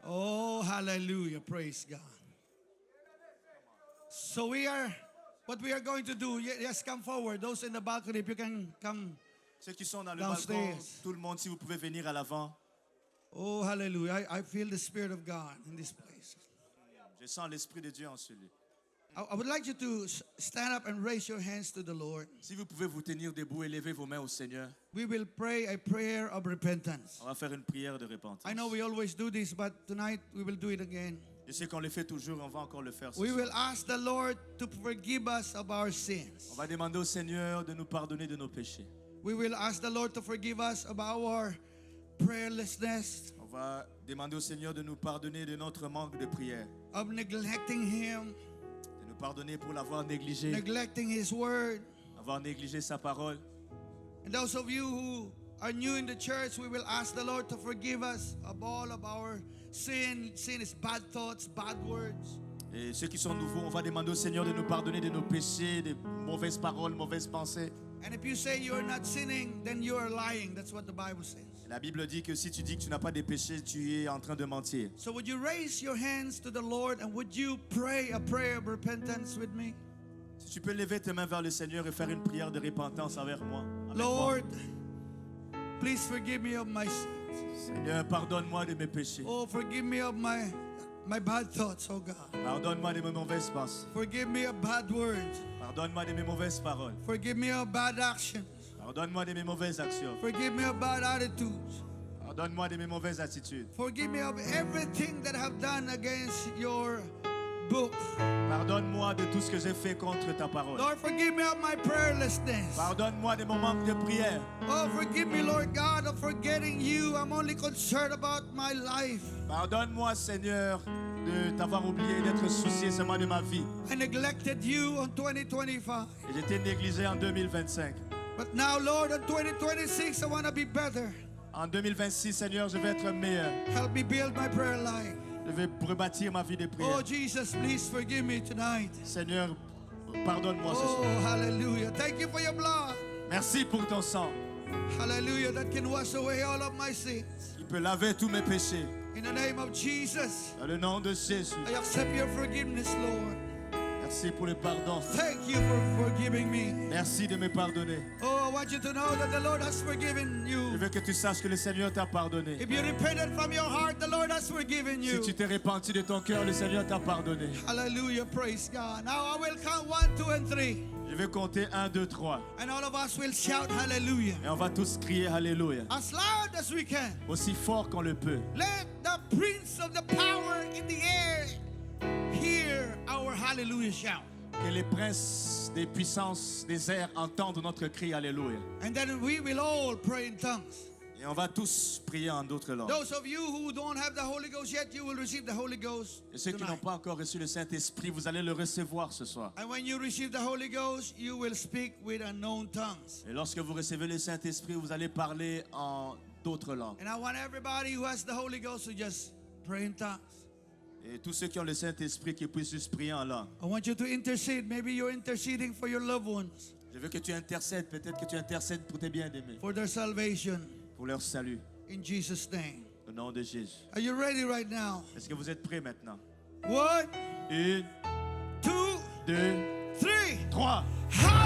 Oh, hallelujah. Praise God. So what we are going to do, yes, come forward. Those in the balcony, if you can come. Ceux qui sont dans le Downstairs. balcon, tout le monde, si vous pouvez venir à l'avant. Oh, hallelujah. I feel the Spirit of God in this place. Je sens l'Esprit de Dieu en celui. I would like you to stand up and raise your hands to the Lord. Si vous pouvez vous tenir debout et lever vos mains au Seigneur, We will pray a prayer of repentance. on va faire une prière de repentance. I know we always do this, but tonight we will do it again. Je sais qu'on le fait toujours, on va encore le faire ce We soir. will ask the Lord to forgive us of our sins. On va demander au Seigneur de nous pardonner de nos péchés. We will ask the Lord to forgive us of our prayerlessness, On va demander au Seigneur de nous pardonner de notre manque de prière. of neglecting Him, De nous pardonner pour l'avoir négligé, neglecting His Word. avoir négligé sa parole. And those of you who are new in the church, we will ask the Lord to forgive us of all of our sin. Sin is bad thoughts, bad words. Et ceux qui sont nouveaux, on va demander au Seigneur de nous pardonner de nos péchés, des mauvaises paroles, mauvaises pensées. And if you say you are not sinning, then you are lying. That's what the Bible says. La Bible dit que si tu dis que tu n'as pas de péché, tu es en train de mentir. So would you raise your hands to the Lord and would you pray a prayer of repentance with me? Si tu peux lever tes mains vers le Seigneur et faire une prière de repentance avec moi. Lord, please forgive me of my sins. Seigneur, pardonne-moi de mes péchés. Oh, forgive me of my bad thoughts, oh God. Pardonne-moi de mes mauvaises pensées. Forgive me of bad words. Pardonne-moi de mes mauvaises paroles. Forgive me of bad actions. Pardonne-moi de mes mauvaises actions. Forgive me of bad attitudes. Pardonne-moi de mes mauvaises attitudes. Forgive me of everything that I have done against your book. Pardonne-moi de tout ce que j'ai fait contre ta parole. Lord, forgive me of my prayerlessness. Pardonne-moi de mon manque de prière. Oh, forgive me, Lord God, of forgetting you. I'm only concerned about my life. Pardonne-moi, Seigneur, de t'avoir oublié, d'être soucié seulement de ma vie. I neglected you on 2025. Et j'étais négligé en 2025. But now, Lord, in 2026, I want to be better. En 2026, Seigneur, je vais être meilleur. Help me build my prayer life. Je vais rebâtir ma vie de prière. Oh, Jesus, please forgive me tonight. Seigneur, pardonne-moi ce Oh, soir. hallelujah. Thank you for your blood. Merci pour ton sang. Hallelujah. That can wash away all of my sins. Il peut laver tous mes péchés. In the name of Jesus, Dans le nom de Jésus. I accept your forgiveness, Lord. Merci pour le pardon. Thank you for forgiving me. Merci de me pardonner. Oh, I want you to know that the Lord has forgiven Je you. veux que tu saches que le Seigneur t'a pardonné. If you repented from your heart, the Lord has forgiven Si you. tu t'es repenti de ton cœur, le Seigneur t'a pardonné. Hallelujah. Praise God. Now I will count 1, 2, and 3. Je vais compter 1, 2, 3. And all of us will shout hallelujah. Et on va tous crier Alléluia. As loud as we can. Aussi fort qu'on le peut. Let the prince of the power in the air hear our hallelujah shout. Que les princes des puissances des airs entendent notre cri Alléluia. And then we will all pray in tongues. Et on va tous prier en d'autres langues. Those of you who don't have the Holy Ghost yet, you will receive the Holy Ghost Et ceux qui n'ont tonight. pas encore reçu le Saint-Esprit, vous allez le recevoir ce soir. And when you receive the Holy Ghost, you will speak with unknown tongues. Et lorsque vous recevez le Saint-Esprit, vous allez parler en d'autres langues. And I want everybody who has the Holy Ghost to just pray in tongues. Et tous ceux qui ont le Saint-Esprit qui puissent juste prier en langue. I want you to intercede. Maybe you're interceding for your loved ones, Je veux que tu intercèdes. Peut-être que tu intercèdes pour tes bien-aimés, for their salvation. pour leur salut. In Jesus' name. Au nom de Jésus. Are you ready right now? Est-ce que vous êtes prêts maintenant? 1, 1, 2, 2, 3. 3. Hallelujah!